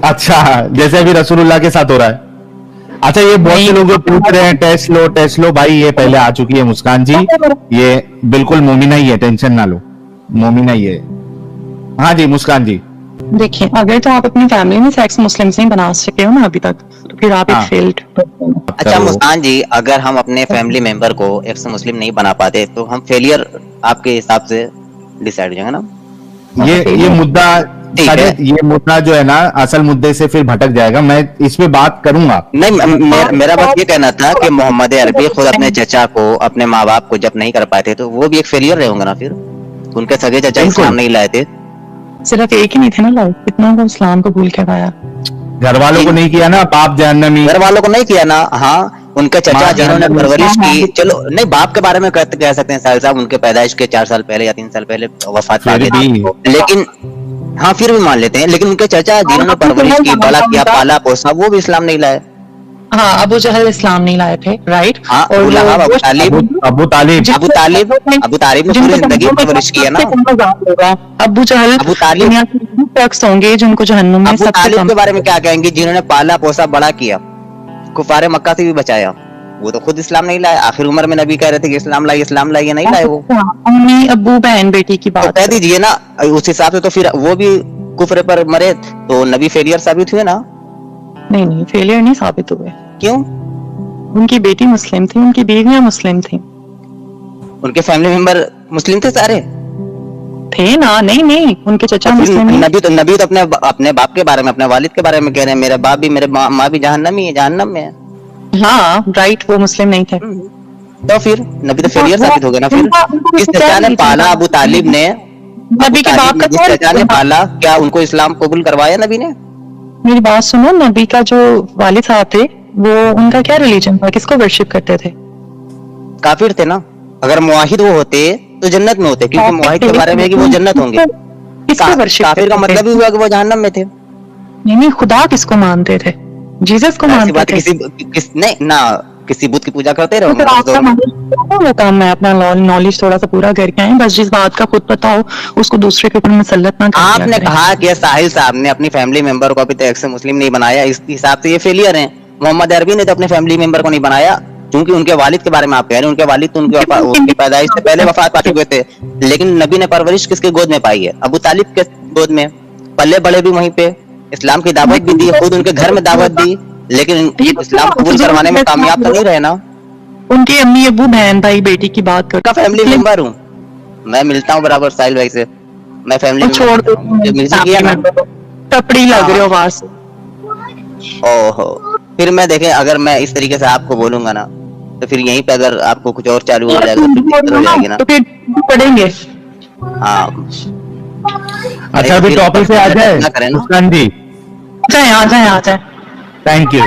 अच्छा, जैसे अभी रसूलुल्लाह के साथ हो रहा है. अच्छा, ये बहुत से लोग जो पूछ रहे हैं टेस्ट लो भाई, ये पहले आ चुकी है मुस्कान जी. ये बिल्कुल मोमिना ही है, टेंशन ना लो, मोमिना ही है. हाँ जी मुस्कान जी. देखिए, अगर तो आप अपनी फैमिली में सेक्स मुस्लिम से ही बना सके हो ना अभी तक, तो फिर आप एक फेल्ड. अच्छा मुस्कान जी, अगर हम अपने फैमिली मेंबर को एक्स मुस्लिम नहीं बना पाते तो हम फेलियर आपके हिसाब से डिसाइड हो जाएंगे ना. ये मुद्दा ये मुद्दा जो है ना असल मुद्दे से फिर भटक जाएगा. मैं इस पे बात करूंगा. नहीं, मेरा बस ये कहना था कि मोहम्मद अरबी खुद अपने चचा को, अपने माँ बाप को जब नहीं कर पाए थे तो वो भी एक फेलियर रहे होंगे ना. फिर उनके सगे चचा इस्लाम नहीं लाए थे. सिर्फ एक ही नहीं थे ना लाइफ, कितना को इस्लाम कबूल करवाया. घर वालों को नहीं किया ना, बाप जहन्नमी. घर वालों को नहीं किया ना. हाँ, उनके चचा जिन्होंने परवरिश की, चलो नहीं बाप के बारे में कह सकते हैं साहिल साहब, उनके पैदाइश के 4 साल पहले या 3 साल पहले वफात पा गए, लेकिन हाँ फिर भी मान लेते हैं. लेकिन उनके चचा जिन्होंने परवरिश की, बड़ा किया, पाला पोसा, वो भी इस्लाम नहीं लाए. हाँ, अबू जहल इस्लाम नहीं लाए थे, राइट. हाँ, अबू तालिब ने पूरी जिंदगी परवरिश की है ना. अबू जहल, अबू तालिब शख्स होंगे जिनको जहन्नुम में अबू तालिब के बारे में क्या कहेंगे, जिन्होंने पाला पोसा बड़ा किया, कुफारे मक्का से भी बचाया. वो तो खुद इस्लाम नहीं लाए. आखिर उम्र में नबी कह रहे थे कि इस्लाम लाइए, नहीं लाए. वो अम्मी अब्बू बहन बेटी की बात कह दीजिए ना. उस हिसाब से तो फिर वो भी कुफरे पर मरे तो नबी फेलियर साबित हुए ना. नहीं, फेलियर नहीं साबित हुए. क्यों? उनकी बेटी मुस्लिम थी, उनकी बीवियां मुस्लिम थी, उनके फैमिली मेंबर मुस्लिम थे, सारे थे ना. नहीं, उनके चचा मुस्लिम. नबी तो अपने बाप के बारे में, अपने वालिद के बारे में कह रहे हैं, मेरे बाप भी, मेरे माँ भी जहन्नमी है, जहन्नम में है. हाँ राइट, वो मुस्लिम नहीं थे. तो फिर नबी तो फेलियर साबित हो गया ना. फिर किस चचा ने पाला, अबू तालिब ने, नबी के बाप का जिस चचा ने पाला, क्या उनको इस्लाम कबूल करवाया नबी ने? मेरी बात सुनो, नबी का जो वालिद साहब थे वो, उनका क्या रिलीजन था, किसको वर्शिप करते थे? काफिर थे ना. अगर मुआहिद वो होते तो जन्नत में होते, क्योंकि मुआहिद के बारे में है कि वो जन्नत होंगे. काफिर का मतलब ही हुआ कि वो जहन्नम में थे. नहीं, खुदा किसको मानते थे? जीसस को मानते थे. किसी बुत की पूजा करते रहो. वो काम मैं अपना नॉलेज थोड़ा सा पूरा करके आए, बस जिस बात का खुद पता हो उसको दूसरे के ऊपर मुसल्लत ना करें. आपने कहा कि साहिल साहब ने अपनी फैमिली मेंबर को अभी तक से मुस्लिम नहीं बनाया, इस हिसाब से ये फेलियर है. मोहम्मद अरबी ने तो अपने फैमिली मेंबर को नहीं बनाया, क्योंकि उनके वालिद के बारे में आप कह रहे हैं. उनके वालिद तो उनकी पैदाइश से पहले वफात पा चुके थे, लेकिन नबी ने परवरिश किसके गोद में पाई है? अबू तालिब के गोद में. पल्ले बड़े भी वहीं पे, इस्लाम की दावत भी दी, खुद उनके घर में दावत दी, लेकिन इस्लाम कबूल करवाने में कामयाब तो नहीं रहे ना. उनके अम्मी अबू बहन भाई बेटी की बात कर, फैमिली मेंबर हूँ मैं, मिलता हूँ बराबर साहिल भाई से. मैं फैमिली छोड़ दो, टपड़ी लग रहे हो वहां से. ओहो, फिर मैं देखें, अगर मैं इस तरीके से आपको बोलूंगा ना तो फिर यहीं पे अगर आपको कुछ और चालू हो जाएगा तो हो जाएगी ना. तो फिर पढ़ेंगे. हाँ, अच्छा अभी टॉपिक पे आ जाए मुस्कान जी. आ जाए. Thank you.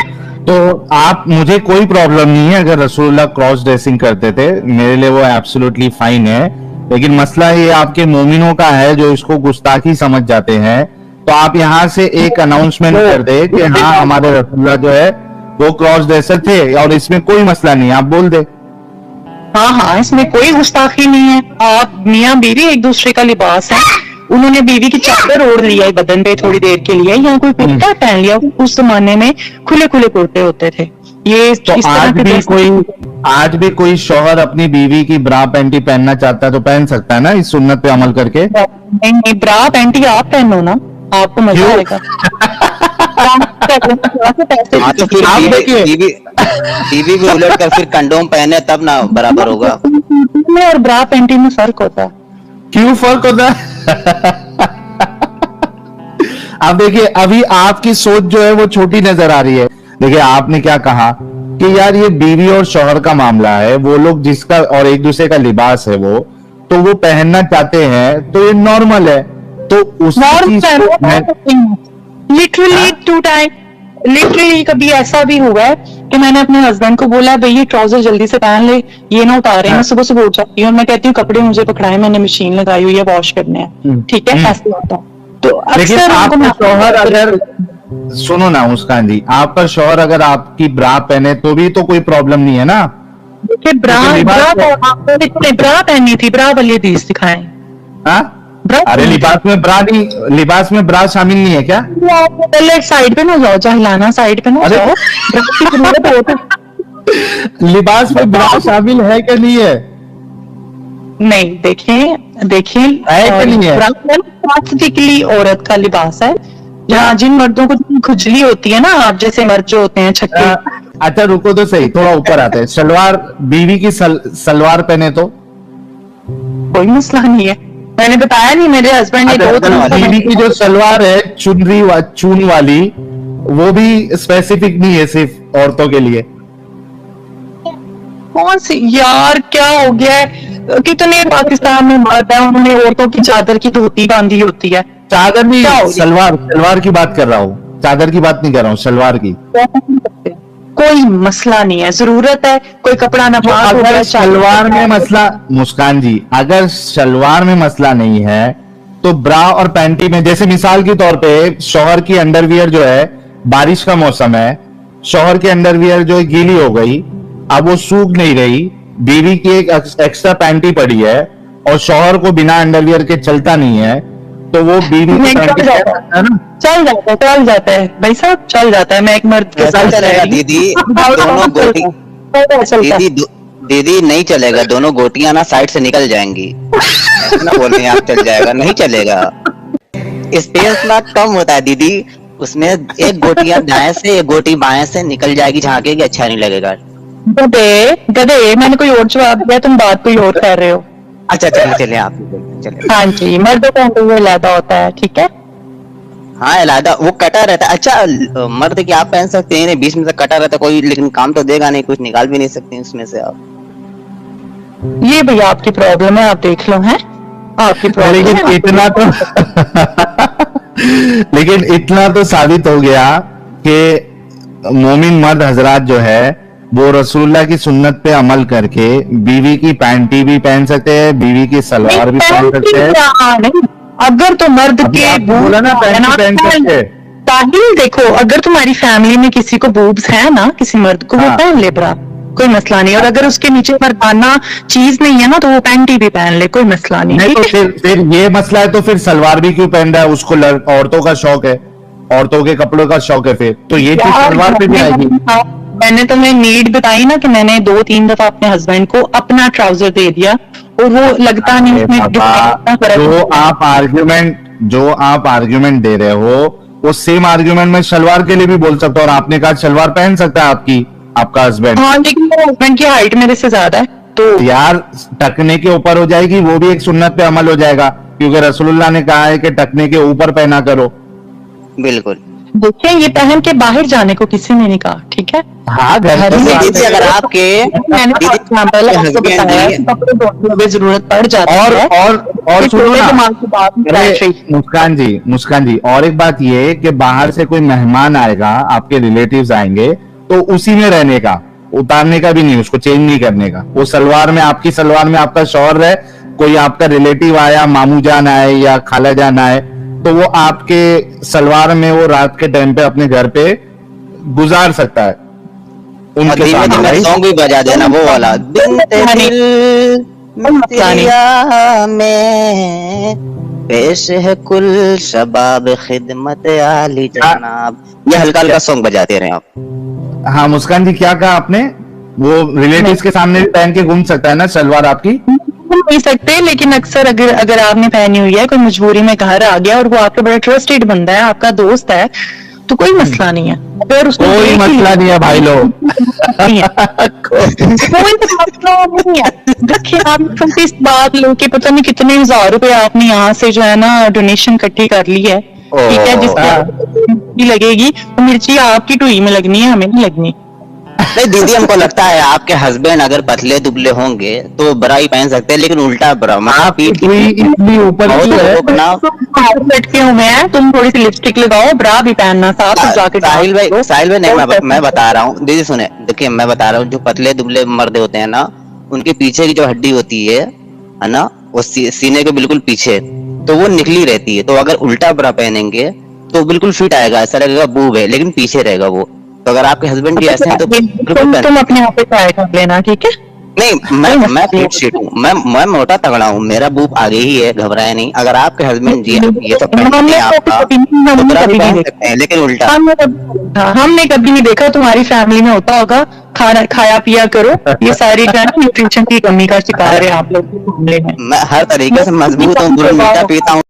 तो आप, मुझे कोई प्रॉब्लम नहीं है अगर रसूलुल्लाह क्रॉस ड्रेसिंग करते थे, मेरे लिए वो एब्सोल्युटली फाइन है. लेकिन मसला ये आपके मोमिनों का है जो इसको गुस्ताखी समझ जाते हैं. तो आप यहाँ से एक अनाउंसमेंट कर दे कि हाँ हमारे रसूलुल्लाह जो है वो क्रॉस ड्रेसर थे और इसमें कोई मसला नहीं, आप बोल दे. हाँ, इसमें कोई गुस्ताखी नहीं है. आप मियाँ बीवी एक दूसरे का लिबास है. उन्होंने बीवी की चादर ओढ़ लिया है बदन पे थोड़ी देर के लिए, या कोई कुर्ता पहन लिया. उस जमाने में खुले कुर्ते होते थे. ये तो आज भी कोई शौहर अपनी बीवी की ब्रा पैंटी पहनना चाहता है तो पहन सकता है ना, इस सुन्नत पे अमल करके. नहीं, ब्रा पैंटी आप पहनो ना, आपको मजा आएगा. तो फिर बीवी भी उलट कर फिर कंडोम पहने तब ना बराबर होगा. और ब्रा पैंटी में फर्क होता है. क्यों फर्क होता है? अब देखिए, अभी आपकी सोच जो है वो छोटी नजर आ रही है. देखिए आपने क्या कहा कि यार ये बीवी और शौहर का मामला है, वो लोग जिसका और एक दूसरे का लिबास है वो पहनना चाहते हैं तो ये नॉर्मल है. तो उस लिटरली कभी ऐसा भी हुआ है कि मैंने अपने हस्बैंड को बोला भाई ये ट्राउजर जल्दी से पहन ले, ये ना उतारे. मैं सुबह सुबह उठ जाती हूँ और मैं कहती हूँ कपड़े मुझे पकड़ाए, मैंने मशीन लगाई हुई है, वॉश करने हैं. ठीक है, ऐसे होता है. तो अक्सर सुनो ना मुस्कान जी, आपका शौहर अगर आपकी ब्रा पहने तो भी तो कोई प्रॉब्लम नहीं है ना। देखिए ब्रा ब्रा पहनी थी, ब्रा वाली हदीस दिखाएं। हाँ? अरे लिबास में ब्रा नहीं, लिबास में ब्रा शामिल नहीं है क्या? पहले साइड पे ना जाओ, जहिलाना साइड पे ना जाओ। लिबास में ब्रा शामिल है कि नहीं है? नहीं, देखिए देखिए है कि नहीं है? स्पेसिफिकली औरत का लिबास है, जहाँ जिन मर्दों को खुजली होती है ना, आप जैसे मर्द जो होते हैं छक्के। अच्छा रुको तो सही, थोड़ा ऊपर आते हैं। सलवार, बीवी की सलवार पहने तो कोई मसला नहीं है। मैंने बताया नहीं, मेरे हस्बैंड ने बीवी की जो सलवार है चून वाली, वो भी स्पेसिफिक नहीं है सिर्फ औरतों के लिए। कौन सी यार, क्या हो गया है? कितने पाकिस्तान में मर्द है, उन्होंने औरतों की चादर की धोती बांधी होती है। चादर नहीं, सलवार की बात कर रहा हूँ, चादर की बात नहीं कर रहा हूँ, सलवार की। कोई मसला नहीं है, जरूरत है कोई कपड़ा ना पास हो अगर जाए, सलवार में मसला, मुस्कान जी अगर सलवार में मसला नहीं है तो ब्रा और पैंटी में, जैसे मिसाल के तौर पे शौहर की अंडरवियर जो है, बारिश का मौसम है, शौहर की अंडरवियर जो है गीली हो गई, अब वो सूख नहीं रही, बीवी की एक एक्स्ट्रा पैंटी पड़ी है और शौहर को बिना अंडरवियर के चलता नहीं है, तो वो बीवी की पैंटी है ना, चल जाता है भाई साहब, चल जाता है। मैं एक मर्द के साथ चलेगा दीदी, दोनों गोटी दीदी नहीं चलेगा, दोनों गोटियां ना साइड से निकल जाएंगी। ऐसा ना बोल रहे हैं आप चल जाएगा, नहीं चलेगा। स्पेस ना कम होता है दीदी, उसमें एक गोटियां दाएं से एक गोटी बाएं से निकल जाएगी, झांकेगी, अच्छा नहीं लगेगा। गधे, मैंने कोई और जवाब दिया, तुम बात कोई और कर रहे हो। अच्छा चलिए आप चलिए। हाँ जी, मर्दों का अंडरवियर अलग होता है, ठीक है। हाँ अलहदा, वो कटा रहता है। अच्छा मर्द की आप पहन सकते हैं, बीच में से कटा रहता है कोई, लेकिन काम तो देगा नहीं, कुछ निकाल भी नहीं सकते उसमें से आप। ये भैया आपकी प्रॉब्लम है, आप देख लो, है आपकी प्रॉब्लम। लेकिन इतना तो लेकिन इतना तो साबित हो गया कि मोमिन मर्द हजरात जो है वो रसूलुल्लाह की सुन्नत पे अमल करके बीवी की पैंटी भी पहन सकते हैं, बीवी की सलवार भी पहन सकते हैं। अगर तो मर्द के बोला ना पैंटी पहन सकते हैं। ताहिल देखो, अगर तुम्हारी फैमिली में किसी को बूब्स है ना, किसी मर्द को, वो हाँ। पहन ले ब्रा, कोई मसला नहीं। और अगर उसके नीचे मर्दाना चीज नहीं है ना, तो वो पैंटी भी पहन ले, कोई मसला नहीं। नहीं तो फिर ये मसला है तो फिर सलवार भी क्यों पहन रहा है? उसको औरतों का शौक है, औरतों के कपड़ों का शौक है, फिर तो ये चीज सलवार पे भी आएगी। मैंने तुम्हें नीड बताई ना कि मैंने 2-3 दफा अपने हस्बैंड को अपना ट्राउजर दे दिया और वो लगता नहीं उसमें जो आप आर्ग्यूमेंट दे रहे हो वो सेम आर्ग्यूमेंट में सलवार के लिए भी बोल सकता हूँ, और आपने कहा सलवार पहन सकता है आपका हस्बैंड। हाँ, लेकिन मेरे हस्बैंड की हाइट मेरे से ज्यादा है, तो यार टकने के ऊपर हो जाएगी, वो भी एक सुन्नत पे अमल हो जाएगा, क्योंकि रसूलुल्लाह ने कहा है कि टकने के ऊपर पहना करो। बिल्कुल। देखिए, ये पहन के बाहर जाने को किसी ने नहीं कहा, ठीक है। हाँ, घर में दीदी अगर आपके जरूरत पड़ जाती है। और सुनो ना मुस्कान जी और एक बात ये कि बाहर से कोई मेहमान आएगा, आपके रिलेटिव्स आएंगे, तो उसी में रहने का, उतारने का भी नहीं, उसको चेंज नहीं करने का। वो सलवार में, आपकी सलवार में आपका शौहर है, कोई आपका रिलेटिव आया, मामू जान आए या खाला जान आए, तो वो आपके सलवार में वो रात के टाइम पे अपने घर पे गुजार सकता है। उनके सामने सॉन्ग भी बजा देना, वो वाला में पेश है कुल शबाब खिदमत आली जनाब, ये हल्का हल्का सॉन्ग बजाते रहे आप। हाँ मुस्कान जी, क्या कहा आपने? वो रिलेटिव्स के सामने भी पहन के घूम सकता है ना सलवार आपकी? नहीं सकते, लेकिन अक्सर अगर आपने पहनी हुई है, कोई मजबूरी में घर आ गया और वो आपका बड़ा ट्रस्टेड बंदा है, आपका दोस्त है, तो कोई मसला नहीं है। अगर उसको कोई मसला नहीं है भाई लोग, कोई मसला नहीं है। देखिए, आप इस बात लेके पता नहीं कितने हजार रुपए आपने यहाँ से जो है ना डोनेशन इकट्ठी कर ली है, ठीक है, जिसकी लगेगी वो मिर्ची आपकी टुई में लगनी है, हमें नहीं लगनी। नहीं दीदी, हमको लगता है आपके हस्बैंड अगर पतले दुबले होंगे तो बरा ही पहन सकते हैं, लेकिन उल्टा बरा, आप इतनी ऊपर लटके हुए हैं, तुम थोड़ी सी लिपस्टिक लगाओ, ब्रा भी पहनना साथ जाके। साहिल भाई नहीं, मैं बता रहा हूँ दीदी, सुने, देखिए मैं बता रहा हूँ, जो पतले दुबले मर्द होते हैं ना, उनके पीछे की जो हड्डी होती है ना, वो सीने के बिल्कुल पीछे, तो वो निकली रहती है, तो अगर उल्टा बरा पहनेंगे तो बिल्कुल फिट आएगा, ऐसा लगेगा बूब है, लेकिन पीछे रहेगा वो। तो अगर आपके हस्बैंड भी ऐसे हैं तो तुम अपने आप पे ट्राई कर लेना, ठीक है? नहीं, मैं फिट शीट हूँ, मैं मोटा तगड़ा हूँ, मेरा बूब आगे ही है, घबराए नहीं। अगर आपके हस्बैंड जी ये सब पहनते हैं आपका, तो आप पहन सकते हैं, लेकिन उल्टा हमने कभी नहीं देखा, तुम्हारी फैमिली में होता होगा, खाना खाया पिया करो, ये सारी न्यूट्रिशन की कमी का शिकार है आप लोग के मामले में। मैं हर तरीके से मजबूत हूँ, मीठा पीता हूँ।